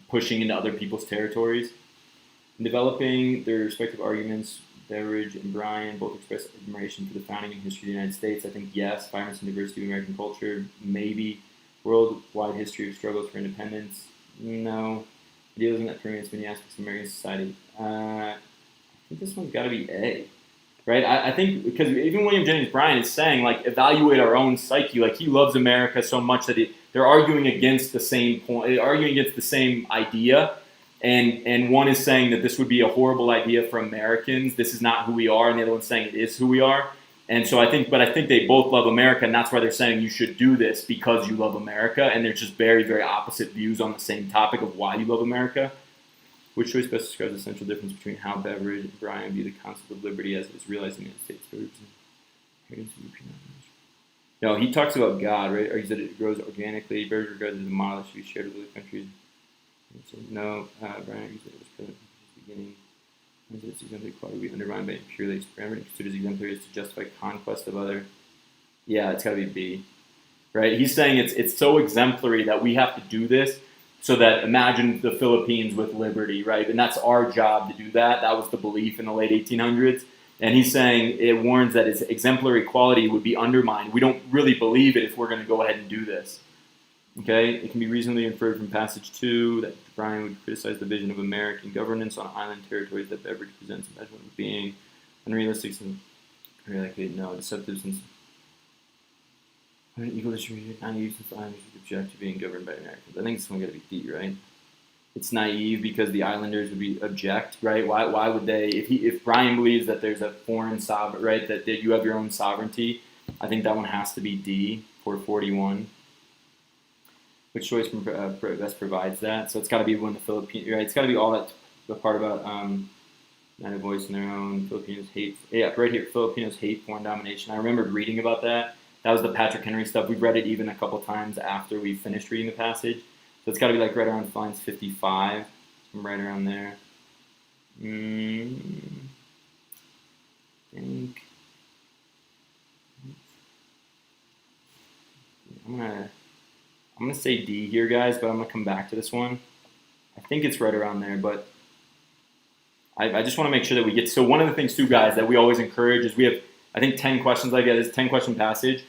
pushing into other people's territories. In developing their respective arguments, Beveridge and Bryan both express admiration for the founding and history of the United States. I think yes. Vibrance and diversity of American culture, maybe. Worldwide history of struggles for independence, no. Idealism that permeates many aspects of American society. I think this one's got to be A, right? I think because even William Jennings Bryan is saying, like, evaluate our own psyche. Like, he loves America so much that they're arguing against the same point, arguing against the same idea. And one is saying that this would be a horrible idea for Americans. This is not who we are. And the other one's saying it is who we are. And so I think they both love America. And that's why they're saying you should do this because you love America. And they're just very, very opposite views on the same topic of why you love America. Which choice best describes the central difference between how Beveridge and Bryan view the concept of liberty as it is realized in the United States? No, he talks about God, right? Or he said it grows organically. Birds regarded as a model that should be shared with other countries. No, Brian, he said it was present from the beginning. He said its exemplary quality will be undermined by purely experimental. Considers exemplary is to justify conquest of other. Yeah, it's got to be B, right? He's saying it's so exemplary that we have to do this so that imagine the Philippines with liberty, right? And that's our job to do that. That was the belief in the late 1800s. And he's saying it warns that its exemplary quality would be undermined. We don't really believe it if we're going to go ahead and do this. Okay, it can be reasonably inferred from passage 2 that Brian would criticize the vision of American governance on island territories that Beveridge presents as one of being unrealistic and deceptive since equal distribution, naive since the islanders would object to being governed by Americans. I think this one got to be D, right? It's naive because the islanders would be object, right? Why would they? If Brian believes that there's a foreign sovereign, right, that you have your own sovereignty, I think that one has to be D for 41. Which choice best provides that? So it's got to be one of the Philippines, right? It's got to be all that, the part about not a voice in their own, Filipinos hate, yeah, right here, Filipinos hate foreign domination. I remember reading about that. That was the Patrick Henry stuff. We've read it even a couple times after we finished reading the passage. So it's got to be like right around lines 55. I'm right around there. I think I'm gonna say D here, guys, but I'm gonna come back to this one. I think it's right around there, but I just want to make sure that we get. So one of the things too, guys, that we always encourage is we have, I think, 10 questions like that. This 10-question passage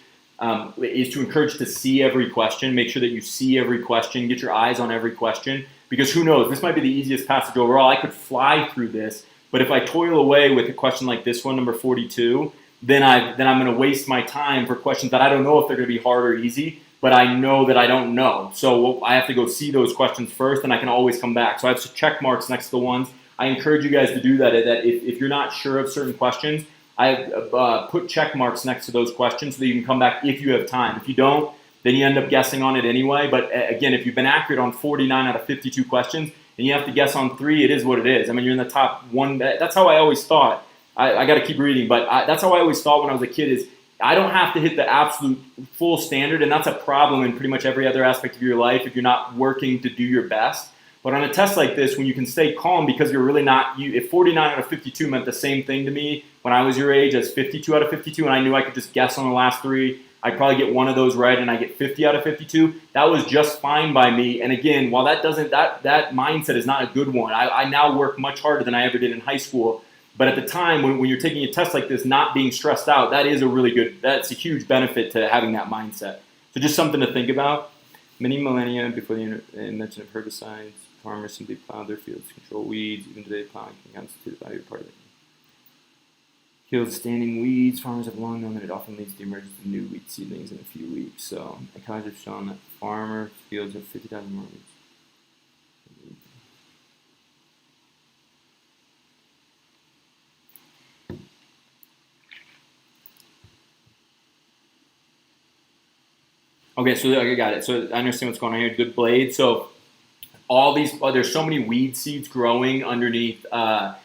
is to encourage to see every question. Make sure that you see every question. Get your eyes on every question, because who knows? This might be the easiest passage overall. I could fly through this, but if I toil away with a question like this one, number 42, then I'm going to waste my time for questions that I don't know if they're going to be hard or easy. But I know that I don't know. So I have to go see those questions first, and I can always come back. So I have check marks next to the ones. I encourage you guys to do that. That if you're not sure of certain questions, I put check marks next to those questions so that you can come back if you have time. If you don't, then you end up guessing on it anyway. But again, if you've been accurate on 49 out of 52 questions, and you have to guess on 3, it is what it is. I mean, you're in the top 1. That's how I always thought. I got to keep reading, but that's how I always thought when I was a kid is, I don't have to hit the absolute full standard, and that's a problem in pretty much every other aspect of your life if you're not working to do your best. But on a test like this, when you can stay calm because you're really not, if 49 out of 52 meant the same thing to me when I was your age as 52 out of 52, and I knew I could just guess on the last 3, I'd probably get one of those right, and I get 50 out of 52. That was just fine by me. And again, while that mindset is not a good one, I now work much harder than I ever did in high school. But at the time, when you're taking a test like this, not being stressed out, that's a huge benefit to having that mindset. So just something to think about. Many millennia before the invention of herbicides, farmers simply plowed their fields to control weeds. Even today, plowing can constitute a valuable part of it. Kills standing weeds. Farmers have long known that it often leads to the emergence of new weed seedlings in a few weeks. So ecologists have shown that farmer fields have 50,000 more weeds. Okay, so I got it. So I understand what's going on here. Good blade. So all these, there's so many weed seeds growing underneath a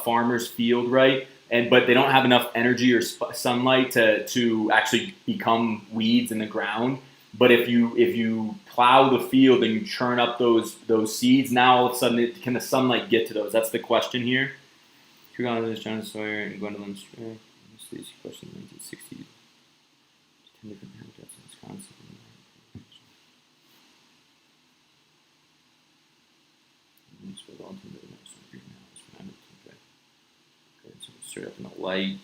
farmer's field, right? But they don't have enough energy or sunlight to actually become weeds in the ground. But if you plow the field and you churn up those seeds, now all of a sudden can the sunlight get to those? That's the question here. Two colonists, John Sawyer and Gwendolyn Stray. This question in 1960. 10 different habitats in Wisconsin. Okay, so it's straight up in the light,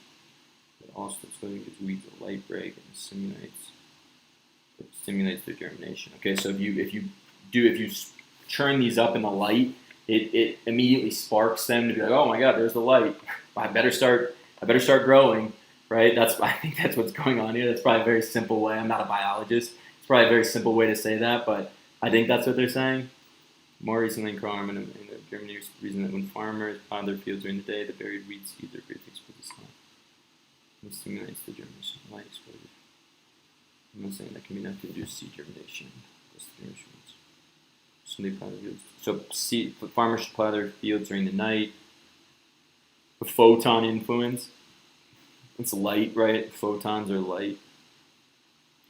but also exposing gives weeds a light break and stimulates their germination. Okay, so if you churn these up in the light, it immediately sparks them to be like, oh my God, there's the light. I better start growing. Right? I think that's what's going on here. That's probably a very simple way. I'm not a biologist. It's probably a very simple way to say that, but I think that's what they're saying. More recently in Cronum and in Germany, reason that when farmers plow their fields during the day, the buried weed seeds are briefly exposed to sun. It stimulates the germination of light exposure. I'm not saying that can be enough to induce seed germination. So they plow their fields. So farmers should plow their fields during the night. The photon influence. It's light, right? Photons are light.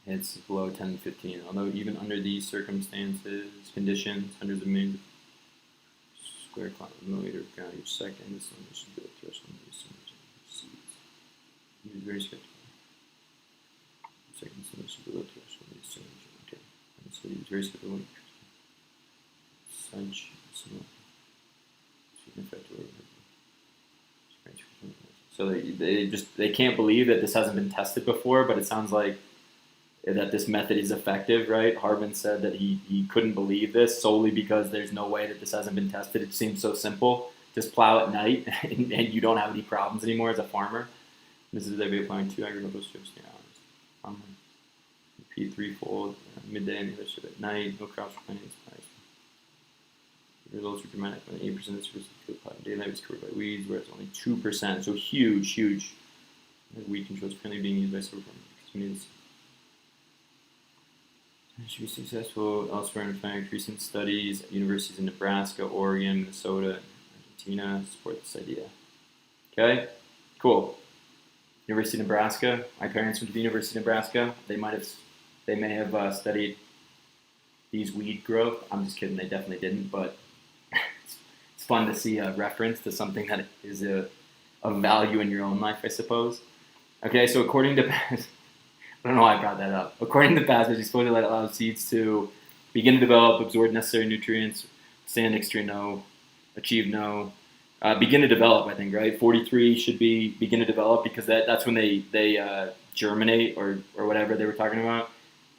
It's below 10 to 15. Although even under these circumstances, conditions, hundreds of millions of square millimeter per ground each second, this number should be a threshold of seeds. Use very skeptical. Second sentence should be a threshold of seeds. Okay. And so use very skeptical. Such similar. So they can't believe that this hasn't been tested before, but it sounds like that this method is effective, right? Harbin said that he couldn't believe this solely because there's no way that this hasn't been tested. It seems so simple. Just plow at night and you don't have any problems anymore as a farmer. This is they'd be applying 2 agricultural strips in hours. Repeat threefold, midday and the other strip at night. No crops for planting. The results were dramatic when 8% of the surface of the plot daylight was covered by weeds, whereas only 2%. So huge. Weed control is currently being used by several farmers. It should be successful elsewhere. In fact, recent studies at universities in Nebraska, Oregon, Minnesota, and Argentina support this idea. Okay, cool. University of Nebraska. My parents went to the University of Nebraska. They may have studied these weed growth. I'm just kidding. They definitely didn't, but it's fun to see a reference to something that is of value in your own life, I suppose. Okay, so according to I don't know why I brought that up. According to the passage, exposure light allows seeds to begin to develop, absorb necessary nutrients, stand next to no, achieve no, begin to develop, I think, right? 43 should be begin to develop because that's when they germinate or whatever they were talking about.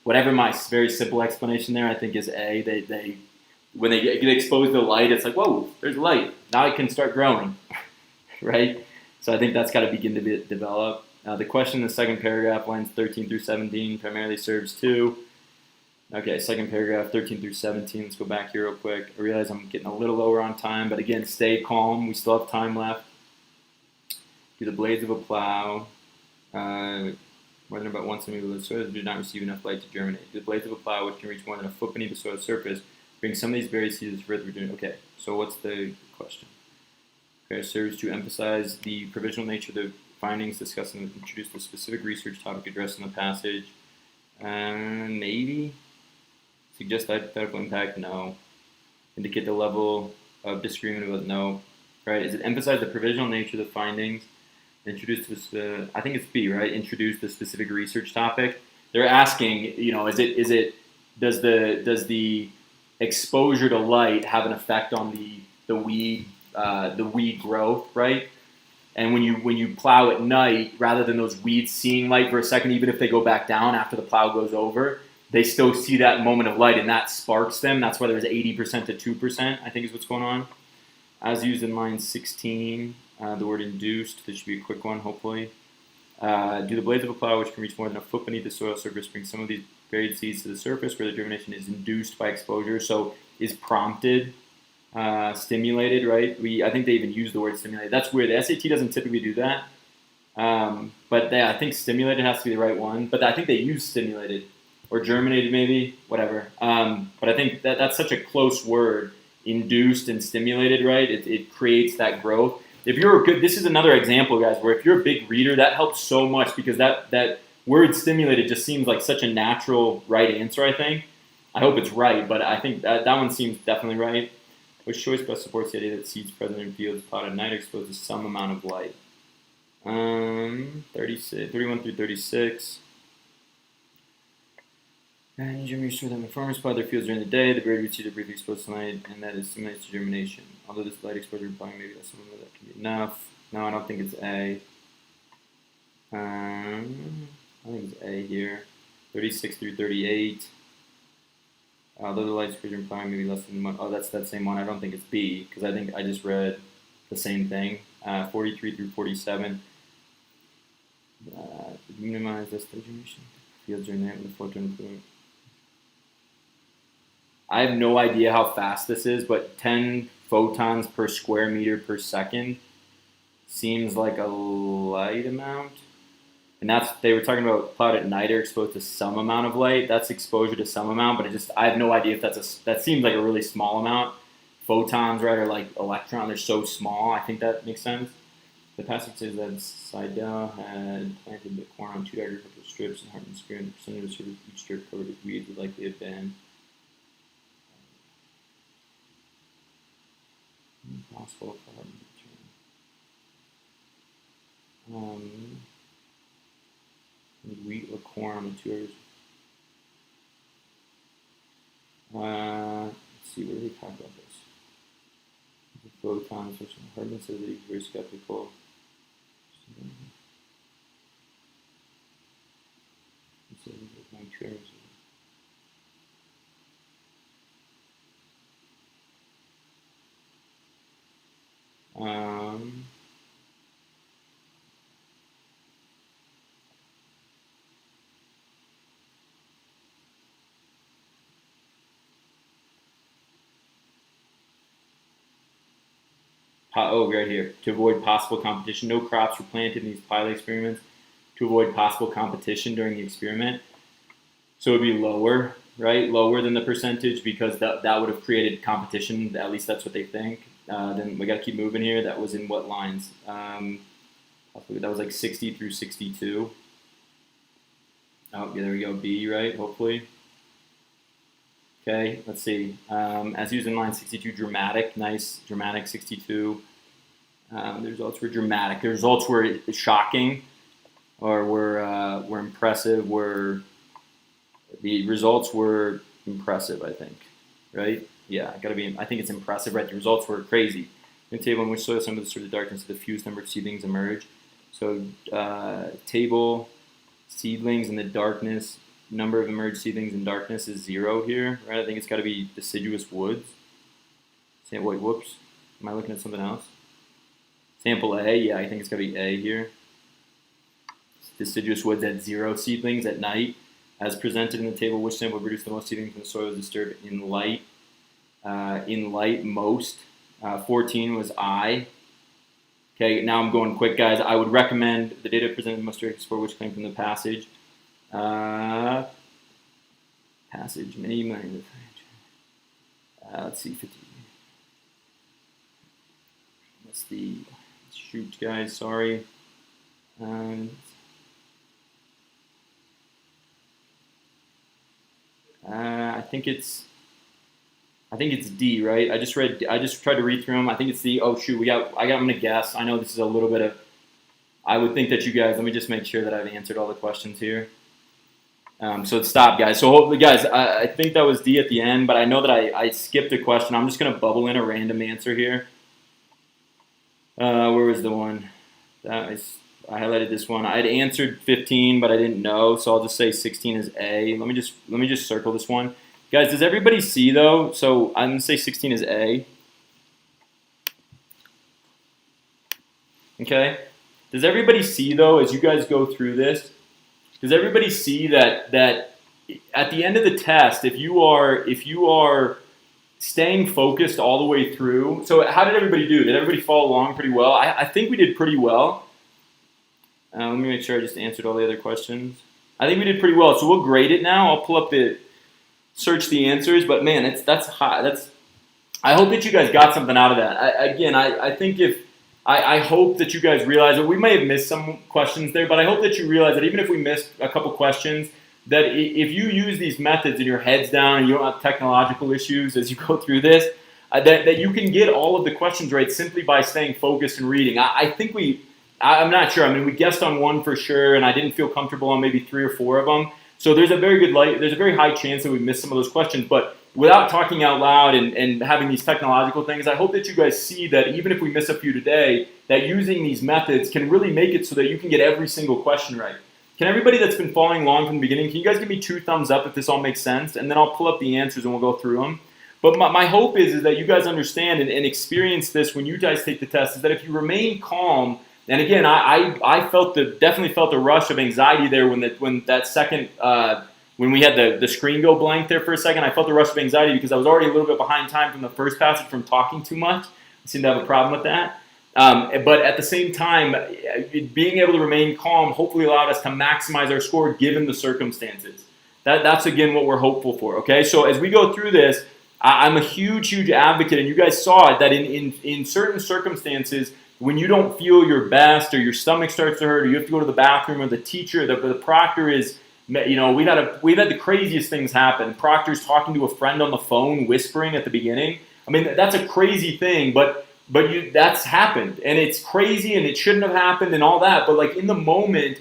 Whatever my very simple explanation there, I think, is A. They when they get exposed to light, it's like, whoa, there's light. Now it can start growing, right? So I think that's got to begin to develop. The question in the second paragraph, lines 13 through 17, primarily serves to. Okay, second paragraph, 13 through 17. Let's go back here real quick. I realize I'm getting a little lower on time, but again, stay calm. We still have time left. Do the blades of a plow. More than about 1 centimeter below the soil do not receive enough light to germinate. Do the blades of a plow, which can reach more than a foot beneath the soil surface, bring some of these berry seeds further germinate. Okay, so what's the question? Okay, it serves to emphasize the provisional nature of the findings discussed and introduce the specific research topic addressed in the passage. Maybe. Suggest hypothetical impact? No. Indicate the level of disagreement about? No. Right? Is it emphasize the provisional nature of the findings? Introduce this. I think it's B, right? Introduce the specific research topic. They're asking, does the exposure to light have an effect on the weed growth, right? And when you plow at night, rather than those weeds seeing light for a second, even if they go back down after the plow goes over, they still see that moment of light, and that sparks them. That's why there's 80% to 2%, I think is what's going on. As used in line 16, the word induced, this should be a quick one, hopefully. Do the blades of a plow, which can reach more than a foot beneath the soil surface, bring some of these buried seeds to the surface where the germination is induced by exposure, so is prompted, stimulated, right? I think they even use the word stimulated. That's weird. The SAT doesn't typically do that. But I think stimulated has to be the right one. But I think they use stimulated or germinated maybe, whatever. But I think that's such a close word, induced and stimulated, right? It creates that growth. If you're this is another example, guys, where if you're a big reader, that helps so much because that word stimulated just seems like such a natural right answer, I think. I hope it's right, but I think that one seems definitely right. Which choice best supports the idea that seeds present in fields plowed at night are exposed to some amount of light? 31 through 36. And germination show that when farmers plow their fields during the day, the buried root seeds are briefly exposed to light, and that is stimulates to germination. Although this light exposure implying maybe that's something that can be enough. No, I don't think it's A. I think it's A here. 36 through 38. Although the light exposure implying maybe less than 1. Oh, that's that same one. I don't think it's B, because I think I just read the same thing. 43 through 47. Minimize this germination. Fields are night with the photon fluid. I have no idea how fast this is, but 10 photons per square meter per second seems like a light amount. And they were talking about plowed at night are exposed to some amount of light. That's exposure to some amount, but I have no idea if that seems like a really small amount. Photons, right, or like electrons, they're so small. I think that makes sense. The passage says that Seidel had planted the corn on 2 agricultural strips and hardened screw, and the percentage of surface each strip covered with weeds would likely have been impossible for hardened material. Wheat or corn on the tours. Let's see, where do they talk about this? The photons, which Hardman says that he's very skeptical. He says that my tours. Oh, right here. To avoid possible competition, no crops were planted in these pilot experiments to avoid possible competition during the experiment. So it would be lower, right? Lower than the percentage because that would have created competition. At least that's what they think. Then we got to keep moving here. That was in what lines? That was like 60 through 62. Oh, yeah, there we go. B, right? Hopefully. Okay, let's see. As used in line 62, dramatic, nice, dramatic 62. The results were dramatic. The results were shocking, or were impressive. The results were impressive, I think, right? Yeah, gotta be. I think it's impressive, right? The results were crazy. In the table in which soil some of the sort of darkness of the fewest number of seedlings emerge. So table seedlings in the darkness. Number of emerged seedlings in darkness is 0 here, right? I think it's got to be deciduous woods. Wait, whoops. Am I looking at something else? Sample A, yeah, I think it's got to be A here. Deciduous woods at 0 seedlings at night. As presented in the table, which sample produced the most seedlings when the soil was disturbed in light? Most. 14 was I. Okay, now I'm going quick, guys. I would recommend the data presented most direct for which claim from the passage. Passage many let's see, 50. That's the shoot, guys. Sorry. I think it's D, right? I just tried to read through them. I think it's D. Oh shoot, I'm gonna guess. I know this is a little bit of. I would think that you guys. Let me just make sure that I've answered all the questions here. So stop, guys. So hopefully, guys, I think that was D at the end, but I know that I skipped a question. I'm just going to bubble in a random answer here. Where was the one? I highlighted this one. I had answered 15, but I didn't know, so I'll just say 16 is A. Let me just circle this one. Guys, does everybody see, though? So I'm going to say 16 is A. Okay? Does everybody see, though, as you guys go through this? Does everybody see that at the end of the test, if you are staying focused all the way through? So how did everybody do? Did everybody follow along pretty well? I think we did pretty well. Let me make sure I just answered all the other questions. I think we did pretty well. So we'll grade it now. I'll pull up search the answers. But man, that's high. I hope that you guys got something out of that. I think I hope that you guys realize that we may have missed some questions there, but I hope that you realize that even if we missed a couple questions, that if you use these methods and your head's down and you don't have technological issues as you go through this, that you can get all of the questions right simply by staying focused and reading. I'm not sure. I mean, we guessed on one for sure, and I didn't feel comfortable on maybe 3 or 4 of them. So there's a very high chance that we missed some of those questions, but without talking out loud and having these technological things, I hope that you guys see that even if we miss a few today, that using these methods can really make it so that you can get every single question right. Can everybody that's been following along from the beginning, can you guys give me 2 thumbs up if this all makes sense? And then I'll pull up the answers and we'll go through them. But my hope is that you guys understand and experience this when you guys take the test, is that if you remain calm, and again, I definitely felt the rush of anxiety there when that second when we had the screen go blank there for a second. I felt the rush of anxiety because I was already a little bit behind time from the first passage from talking too much. I seem to have a problem with that. But at the same time, being able to remain calm hopefully allowed us to maximize our score given the circumstances. That's again what we're hopeful for. Okay, so as we go through this, I'm a huge advocate, and you guys saw it, that in certain circumstances, when you don't feel your best, or your stomach starts to hurt, or you have to go to the bathroom, or the teacher, the proctor is, we've had the craziest things happen. Proctor's talking to a friend on the phone, whispering at the beginning. I mean, that's a crazy thing, but that's happened, and it's crazy, and it shouldn't have happened, and all that. But like in the moment,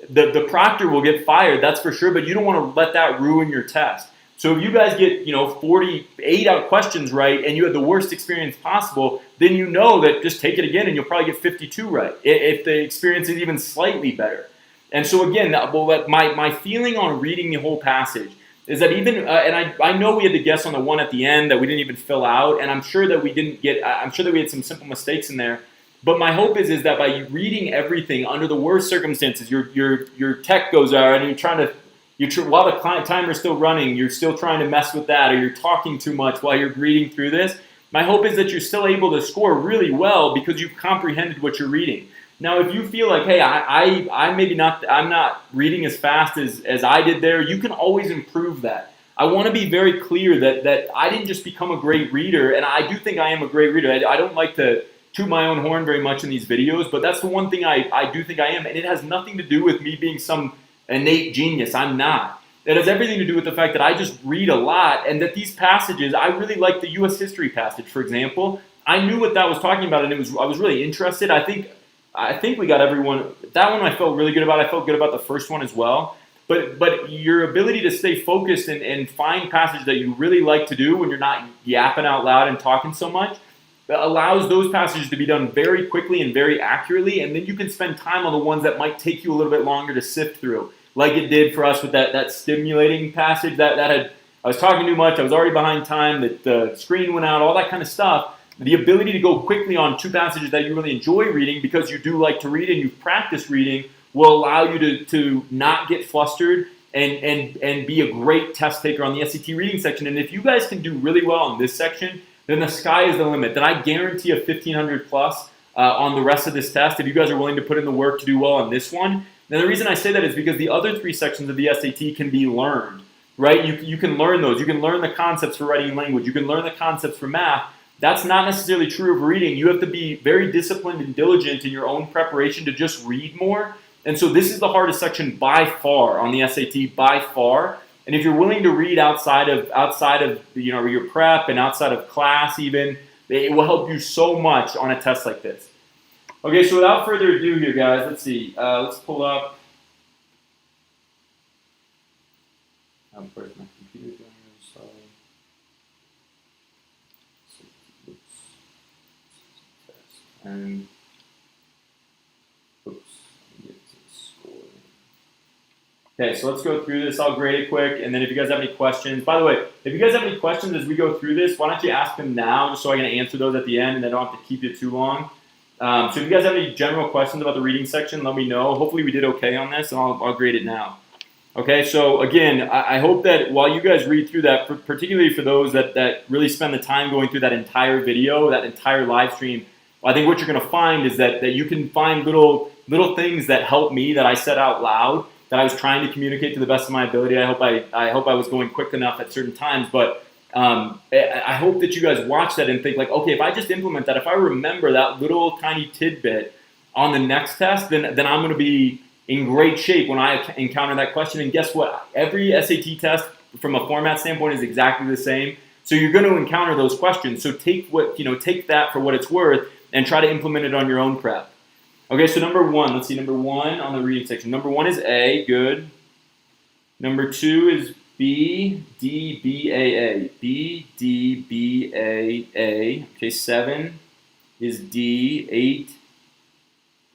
the proctor will get fired, that's for sure. But you don't want to let that ruin your test. So if you guys get 48 out questions right, and you had the worst experience possible, then you know that just take it again, and you'll probably get 52 right if the experience is even slightly better. And so again, my feeling on reading the whole passage is that even, and I know we had to guess on the one at the end that we didn't even fill out, and I'm sure that we had some simple mistakes in there. But my hope is that by reading everything under the worst circumstances, your tech goes out, and while the timer is still running, you're still trying to mess with that, or you're talking too much while you're reading through this. My hope is that you're still able to score really well because you've comprehended what you're reading. Now, if you feel like, hey, I'm not reading as fast as I did there, you can always improve that. I want to be very clear that I didn't just become a great reader, and I do think I am a great reader. I don't like to toot my own horn very much in these videos, but that's the one thing I do think I am, and it has nothing to do with me being some innate genius. I'm not. It has everything to do with the fact that I just read a lot, and that these passages, I really like the U.S. history passage, for example. I knew what that was talking about, and I was really interested. I think we got everyone. That one I felt really good about. I felt good about the first one as well. But your ability to stay focused and find passages that you really like to do when you're not yapping out loud and talking so much allows those passages to be done very quickly and very accurately, and then you can spend time on the ones that might take you a little bit longer to sift through, like it did for us with that stimulating passage. I was talking too much, I was already behind time, that the screen went out, all that kind of stuff. The ability to go quickly on two passages that you really enjoy reading because you do like to read and you've practiced reading will allow you to not get flustered and be a great test taker on the SAT reading section. And if you guys can do really well in this section, then the sky is the limit. Then I guarantee a 1,500 plus on the rest of this test if you guys are willing to put in the work to do well on this one. Now the reason I say that is because the other three sections of the SAT can be learned, right? You can learn those. You can learn the concepts for writing language. You can learn the concepts for math. That's not necessarily true of reading. You have to be very disciplined and diligent in your own preparation to just read more. And so this is the hardest section by far on the SAT, by far. And if you're willing to read outside of your prep and outside of class even, it will help you so much on a test like this. Okay, so without further ado here, guys, let's see. Let's pull up. Of course, my computer's doing this. Sorry. And okay, so let's go through this. I'll grade it quick, and then if you guys have any questions, by the way, if you guys have any questions as we go through this, why don't you ask them now, just so I can answer those at the end, and I don't have to keep you too long. So if you guys have any general questions about the reading section, let me know. Hopefully we did okay on this, and I'll grade it now. Okay, so again, I hope that while you guys read through that, particularly for those that really spend the time going through that entire video, that entire live stream, I think what you're going to find is that you can find little things that help me, that I said out loud, that I was trying to communicate to the best of my ability. I hope I was going quick enough at certain times, but I hope that you guys watch that and think like, okay, if I just implement that, if I remember that little tiny tidbit on the next test, then I'm going to be in great shape when I encounter that question. And guess what? Every SAT test from a format standpoint is exactly the same. So you're going to encounter those questions. So take that for what it's worth and try to implement it on your own prep. Okay, so number one, let's see, number one on the reading section. Number one is A, good. Number two is B, D, B, A, A. B, D, B, A, A. Okay, 7 is D, 8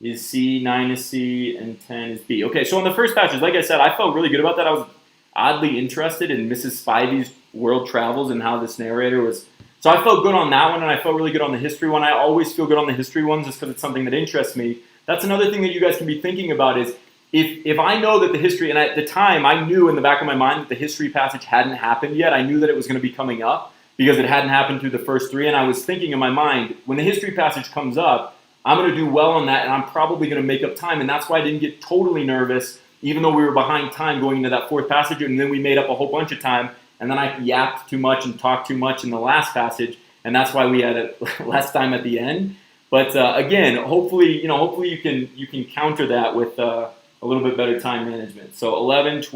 is C, 9 is C, and 10 is B. Okay, so on the first passage, like I said, I felt really good about that. I was oddly interested in Mrs. Spivey's world travels and how this narrator was. So I felt good on that one, and I felt really good on the history one. I always feel good on the history ones just because it's something that interests me. That's another thing that you guys can be thinking about is if I know that the history, and at the time I knew in the back of my mind that the history passage hadn't happened yet. I knew that it was going to be coming up because it hadn't happened through the first three, and I was thinking in my mind, when the history passage comes up, I'm going to do well on that, and I'm probably going to make up time, and that's why I didn't get totally nervous, even though we were behind time going into that fourth passage, and then we made up a whole bunch of time, and then I yapped too much and talked too much in the last passage, and that's why we had less time at the end. But again, hopefully you can counter that with a little bit better time management. So 11 is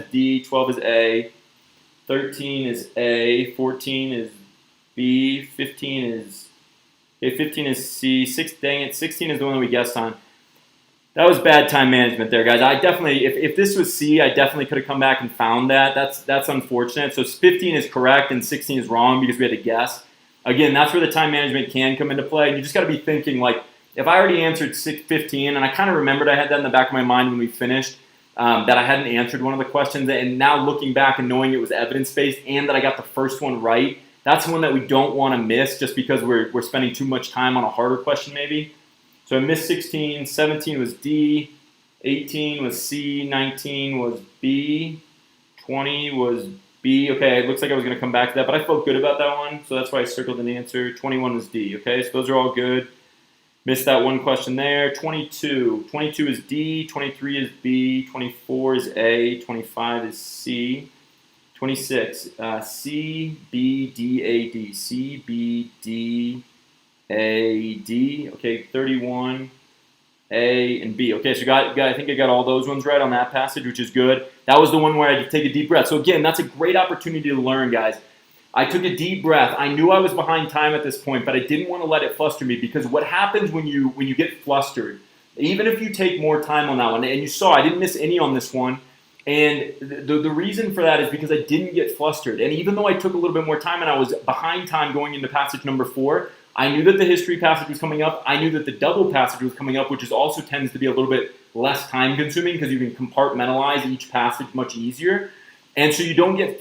D, 12 is A, 13 is A, 14 is B, 15 is C, 16 is the one that we guessed on. That was bad time management there, guys. I definitely, if this was C, I definitely could have come back and found that. That's unfortunate. So 15 is correct and 16 is wrong because we had to guess. Again, that's where the time management can come into play. You just got to be thinking, like, if I already answered 15, and I kind of remembered I had that in the back of my mind when we finished, that I hadn't answered one of the questions, and now looking back and knowing it was evidence-based and that I got the first one right, that's one that we don't want to miss just because we're spending too much time on a harder question maybe. So I missed 16, 17 was D, 18 was C, 19 was B, 20 was B. Okay, it looks like I was going to come back to that, but I felt good about that one, so that's why I circled an answer. 21 was D, okay? So those are all good. Missed that one question there. 22 is D, 23 is B, 24 is A, 25 is C, 26, C, B, D, A, D, C, B, D, A, D, okay, 31, A, and B. Okay, so I think I got all those ones right on that passage, which is good. That was the one where I had to take a deep breath. So again, that's a great opportunity to learn, guys. I took a deep breath. I knew I was behind time at this point, but I didn't want to let it fluster me because what happens when you get flustered, even if you take more time on that one, and you saw I didn't miss any on this one, and the reason for that is because I didn't get flustered. And even though I took a little bit more time and I was behind time going into passage number 4, I knew that the history passage was coming up. I knew that the double passage was coming up, which also tends to be a little bit less time consuming because you can compartmentalize each passage much easier. And so you don't get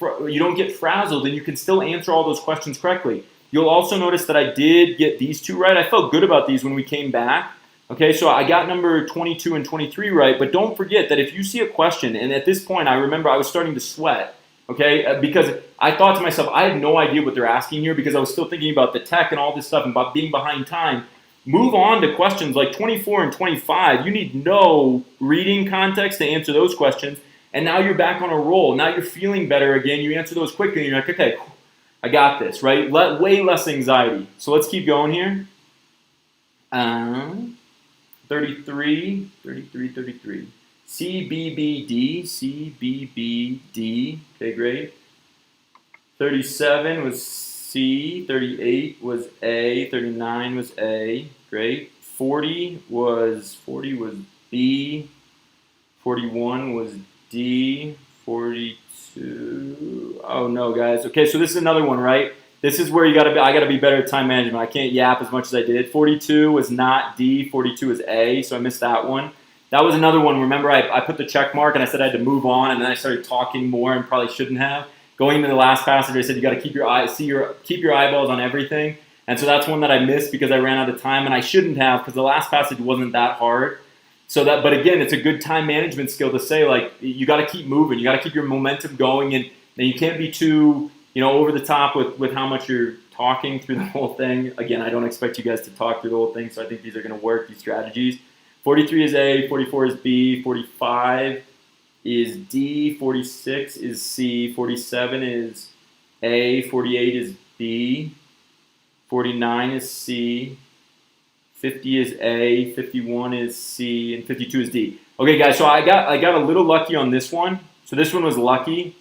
frazzled and you can still answer all those questions correctly. You'll also notice that I did get these 2 right. I felt good about these when we came back. Okay, so I got number 22 and 23 right, but don't forget that if you see a question, and at this point I remember I was starting to sweat, okay, because I thought to myself, I have no idea what they're asking here because I was still thinking about the tech and all this stuff and about being behind time. Move on to questions like 24 and 25. You need no reading context to answer those questions, and now you're back on a roll. Now you're feeling better again. You answer those quickly, and you're like, okay, I got this, right? Way less anxiety. So let's keep going here. 33. CBBD. Okay, great. 37 was C. 38 was A. 39 was A. Great. 40 was B. 41 was D. 42. Oh no, guys. Okay, so this is another one, right? This is where I gotta be better at time management. I can't yap as much as I did. 42 was not D. 42 is A. So I missed that one. That was another one. Remember, I put the check mark and I said I had to move on, and then I started talking more and probably shouldn't have. Going into the last passage, I said you got to keep your eyeballs on everything, and so that's one that I missed because I ran out of time, and I shouldn't have because the last passage wasn't that hard. But again, it's a good time management skill to say like you got to keep moving, you got to keep your momentum going, and you can't be too over the top with how much you're talking through the whole thing. Again, I don't expect you guys to talk through the whole thing, so I think these are going to work, these strategies. 43 is A, 44 is B, 45 is D, 46 is C, 47 is A, 48 is B, 49 is C, 50 is A, 51 is C, and 52 is D. Okay, guys, so I got a little lucky on this one. So this one was lucky,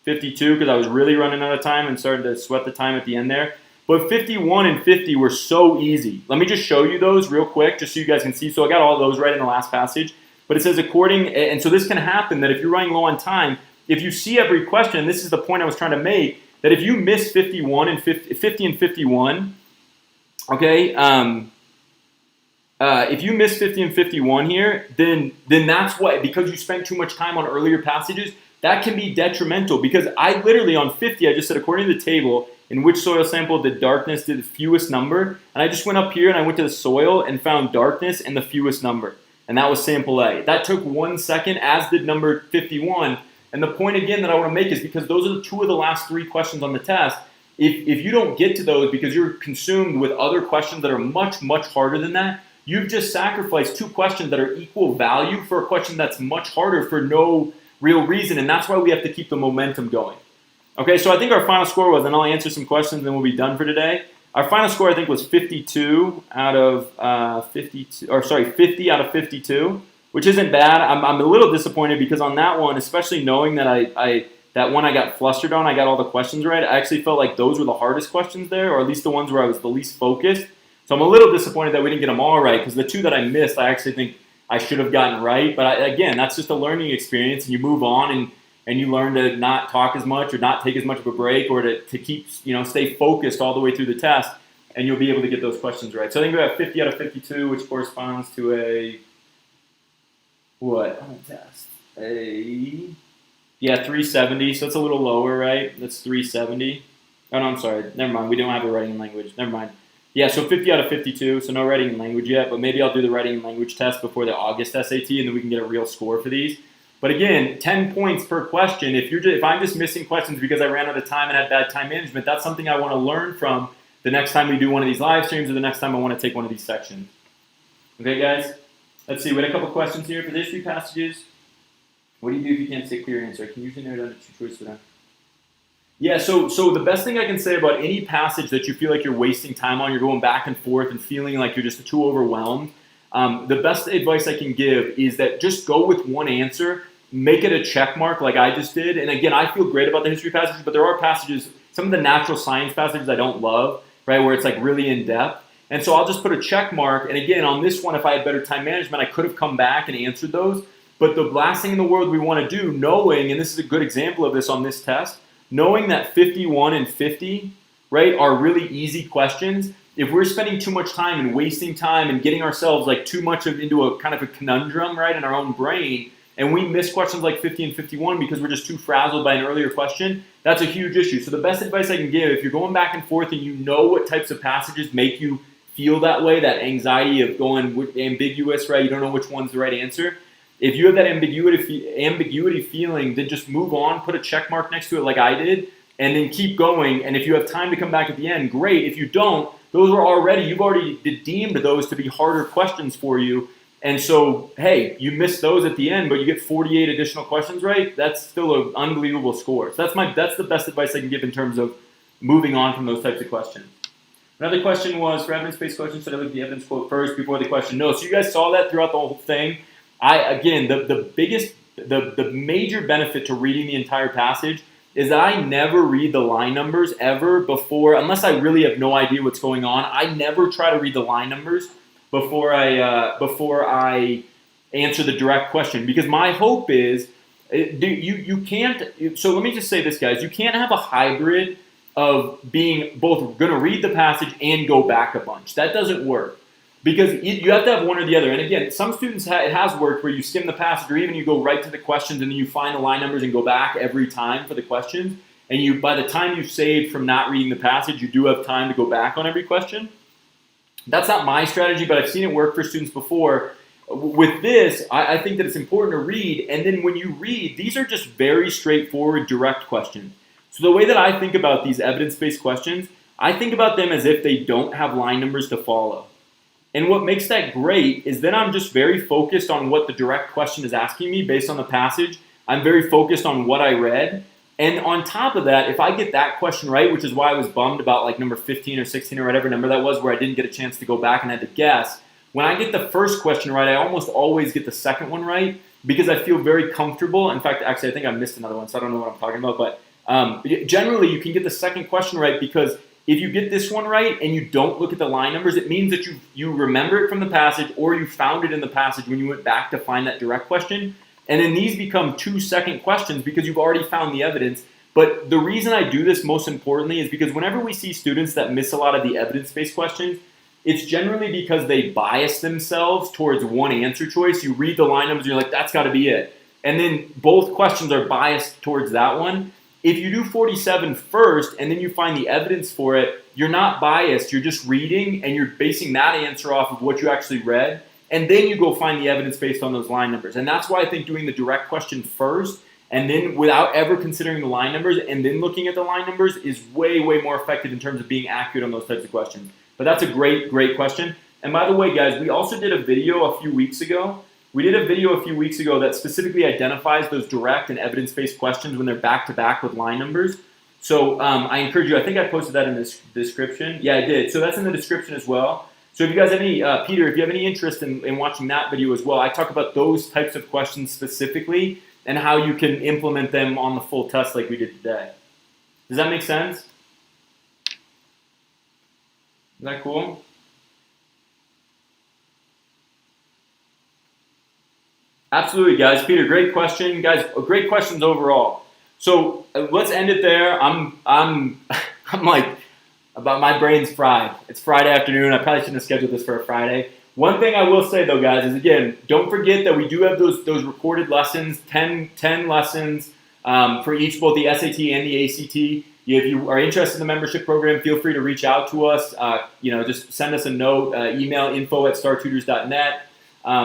52, because I was really running out of time and started to sweat the time at the end there. But 51 and 50 were so easy. Let me just show you those real quick just so you guys can see. So I got all those right in the last passage. But it says and so this can happen that if you're running low on time, if you see every question, this is the point I was trying to make, that if you miss 50 and 51, okay, if you miss 50 and 51 here, then that's what, because you spent too much time on earlier passages, that can be detrimental because I literally on 50, I just said according to the table, in which soil sample did darkness did the fewest number, and I just went up here and I went to the soil and found darkness and the fewest number, and that was sample A. That took 1 second, as did number 51, and the point again that I want to make is because those are 2 of the last 3 questions on the test. If you don't get to those because you're consumed with other questions that are much, much harder than that, you've just sacrificed 2 questions that are equal value for a question that's much harder for no real reason, and that's why we have to keep the momentum going. Okay, so I think our final score was, and I'll answer some questions and then we'll be done for today. Our final score, I think, was 52 out of 52, or sorry, 50 out of 52, which isn't bad. I'm a little disappointed because on that one, especially knowing that that one I got flustered on, I got all the questions right. I actually felt like those were the hardest questions there, or at least the ones where I was the least focused. So I'm a little disappointed that we didn't get them all right, because the two that I missed, I actually think I should have gotten right. But again, that's just a learning experience, and you move on and you learn to not talk as much or not take as much of a break, or to keep, stay focused all the way through the test, and you'll be able to get those questions right. So I think we have 50 out of 52, which corresponds to a, what on the test? 370, so it's a little lower, right? That's 370. Oh, no, I'm sorry. Never mind. We don't have a writing and language. Never mind. Yeah, so 50 out of 52, so no writing and language yet, but maybe I'll do the writing and language test before the August SAT, and then we can get a real score for these. But again, 10 points per question. If I'm just missing questions because I ran out of time and had bad time management, that's something I want to learn from the next time we do one of these live streams, or the next time I want to take one of these sections. Okay, guys? Let's see. We had a couple questions here for the history passages. What do you do if you can't say clear answer? Can you usually narrow down to two choices for that? Yeah, so the best thing I can say about any passage that you feel like you're wasting time on, you're going back and forth and feeling like you're just too overwhelmed, the best advice I can give is that just go with one answer, make it a check mark like I just did. And again, I feel great about the history passages, but there are passages, some of the natural science passages I don't love, right, where it's like really in depth. And so I'll just put a check mark. And again, on this one, if I had better time management, I could have come back and answered those. But the last thing in the world we want to do, knowing, and this is a good example of this on this test, knowing that 51 and 50, right, are really easy questions, if we're spending too much time and wasting time and getting ourselves like too much into a kind of a conundrum, right, in our own brain, and we miss questions like 50 and 51 because we're just too frazzled by an earlier question, that's a huge issue. So the best advice I can give, if you're going back and forth and you know what types of passages make you feel that way, that anxiety of going ambiguous, right, you don't know which one's the right answer, if you have that ambiguity feeling, then just move on, put a check mark next to it like I did, and then keep going. And if you have time to come back at the end, great. If you don't, you've already deemed those to be harder questions for you. And so, hey, you missed those at the end, but you get 48 additional questions right. That's still an unbelievable score. So that's the best advice I can give in terms of moving on from those types of questions. Another question was, for evidence-based questions, should I look at the evidence quote first before the question? No. So you guys saw that throughout the whole thing. The major benefit to reading the entire passage is that I never read the line numbers ever before, unless I really have no idea what's going on. I never try to read the line numbers before I answer the direct question, because my hope is you can't. So let me just say this, guys: you can't have a hybrid of being both going to read the passage and go back a bunch. That doesn't work. Because you have to have one or the other. And again, some students, it has worked where you skim the passage, or even you go right to the questions and then you find the line numbers and go back every time for the questions. And by the time you've saved from not reading the passage, you do have time to go back on every question. That's not my strategy, but I've seen it work for students before. With this, I think that it's important to read. And then when you read, these are just very straightforward, direct questions. So the way that I think about these evidence-based questions, I think about them as if they don't have line numbers to follow. And what makes that great is then I'm just very focused on what the direct question is asking me based on the passage. I'm very focused on what I read. And on top of that, if I get that question right, which is why I was bummed about like number 15 or 16 or whatever number that was, where I didn't get a chance to go back and had to guess, when I get the first question right, I almost always get the second one right because I feel very comfortable. In fact, actually, I think I missed another one, so I don't know what I'm talking about. But generally, you can get the second question right because if you get this one right and you don't look at the line numbers, it means that you remember it from the passage, or you found it in the passage when you went back to find that direct question. And then these become 2-second questions because you've already found the evidence. But the reason I do this most importantly is because whenever we see students that miss a lot of the evidence-based questions, it's generally because they bias themselves towards one answer choice. You read the line numbers and you're like, that's got to be it. And then both questions are biased towards that one. If you do 47 first and then you find the evidence for it, you're not biased. You're just reading and you're basing that answer off of what you actually read. And then you go find the evidence based on those line numbers. And that's why I think doing the direct question first and then without ever considering the line numbers and then looking at the line numbers is way, way more effective in terms of being accurate on those types of questions. But that's a great, great question. And by the way, guys, we also did a video a few weeks ago. That specifically identifies those direct and evidence-based questions when they're back-to-back with line numbers. So I encourage you, I think I posted that in this description. Yeah, I did. So that's in the description as well. So if you guys have any, Peter, if you have any interest in watching that video as well, I talk about those types of questions specifically and how you can implement them on the full test like we did today. Does that make sense? Is that cool? Absolutely, guys. Peter, great question. Guys, great questions overall. So let's end it there. I'm like, about my brain's fried. It's Friday afternoon. I probably shouldn't have scheduled this for a Friday. One thing I will say though, guys, is again, don't forget that we do have those recorded lessons, 10 lessons for each, both the SAT and the ACT. If you are interested in the membership program, feel free to reach out to us. Just send us a note, email info@startutors.net.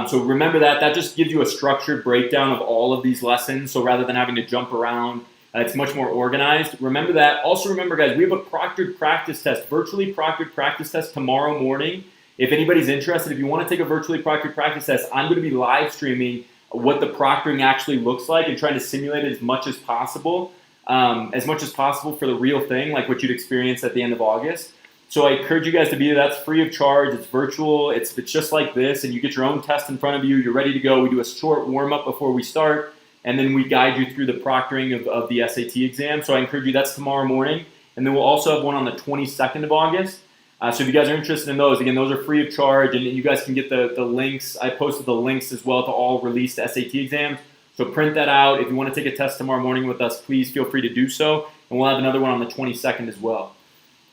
So remember that just gives you a structured breakdown of all of these lessons. So rather than having to jump around, it's much more organized. Remember that. Also remember, guys, we have a proctored practice test, virtually proctored practice test tomorrow morning. If anybody's interested, if you want to take a virtually proctored practice test, I'm going to be live streaming what the proctoring actually looks like and trying to simulate it as much as possible for the real thing, like what you'd experience at the end of August. So I encourage you guys to be there. That's free of charge. It's virtual. It's just like this, and you get your own test in front of you. You're ready to go. We do a short warm-up before we start, and then we guide you through the proctoring of the SAT exam. So I encourage you, that's tomorrow morning. And then we'll also have one on the 22nd of August. So if you guys are interested in those, again, those are free of charge, and you guys can get the links. I posted the links as well to all released SAT exams. So print that out. If you want to take a test tomorrow morning with us, please feel free to do so. And we'll have another one on the 22nd as well.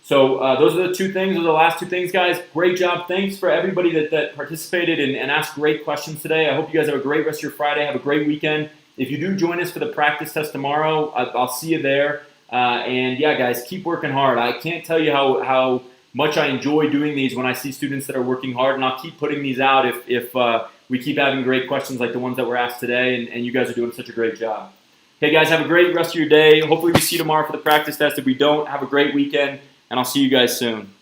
So those are the two things. Those are the last two things, guys. Great job. Thanks for everybody that participated and asked great questions today. I hope you guys have a great rest of your Friday. Have a great weekend. If you do join us for the practice test tomorrow, I'll see you there. And yeah, guys, keep working hard. I can't tell you how much I enjoy doing these when I see students that are working hard, and I'll keep putting these out if we keep having great questions like the ones that were asked today, and you guys are doing such a great job. Okay, guys, have a great rest of your day. Hopefully we see you tomorrow for the practice test. If we don't, have a great weekend, and I'll see you guys soon.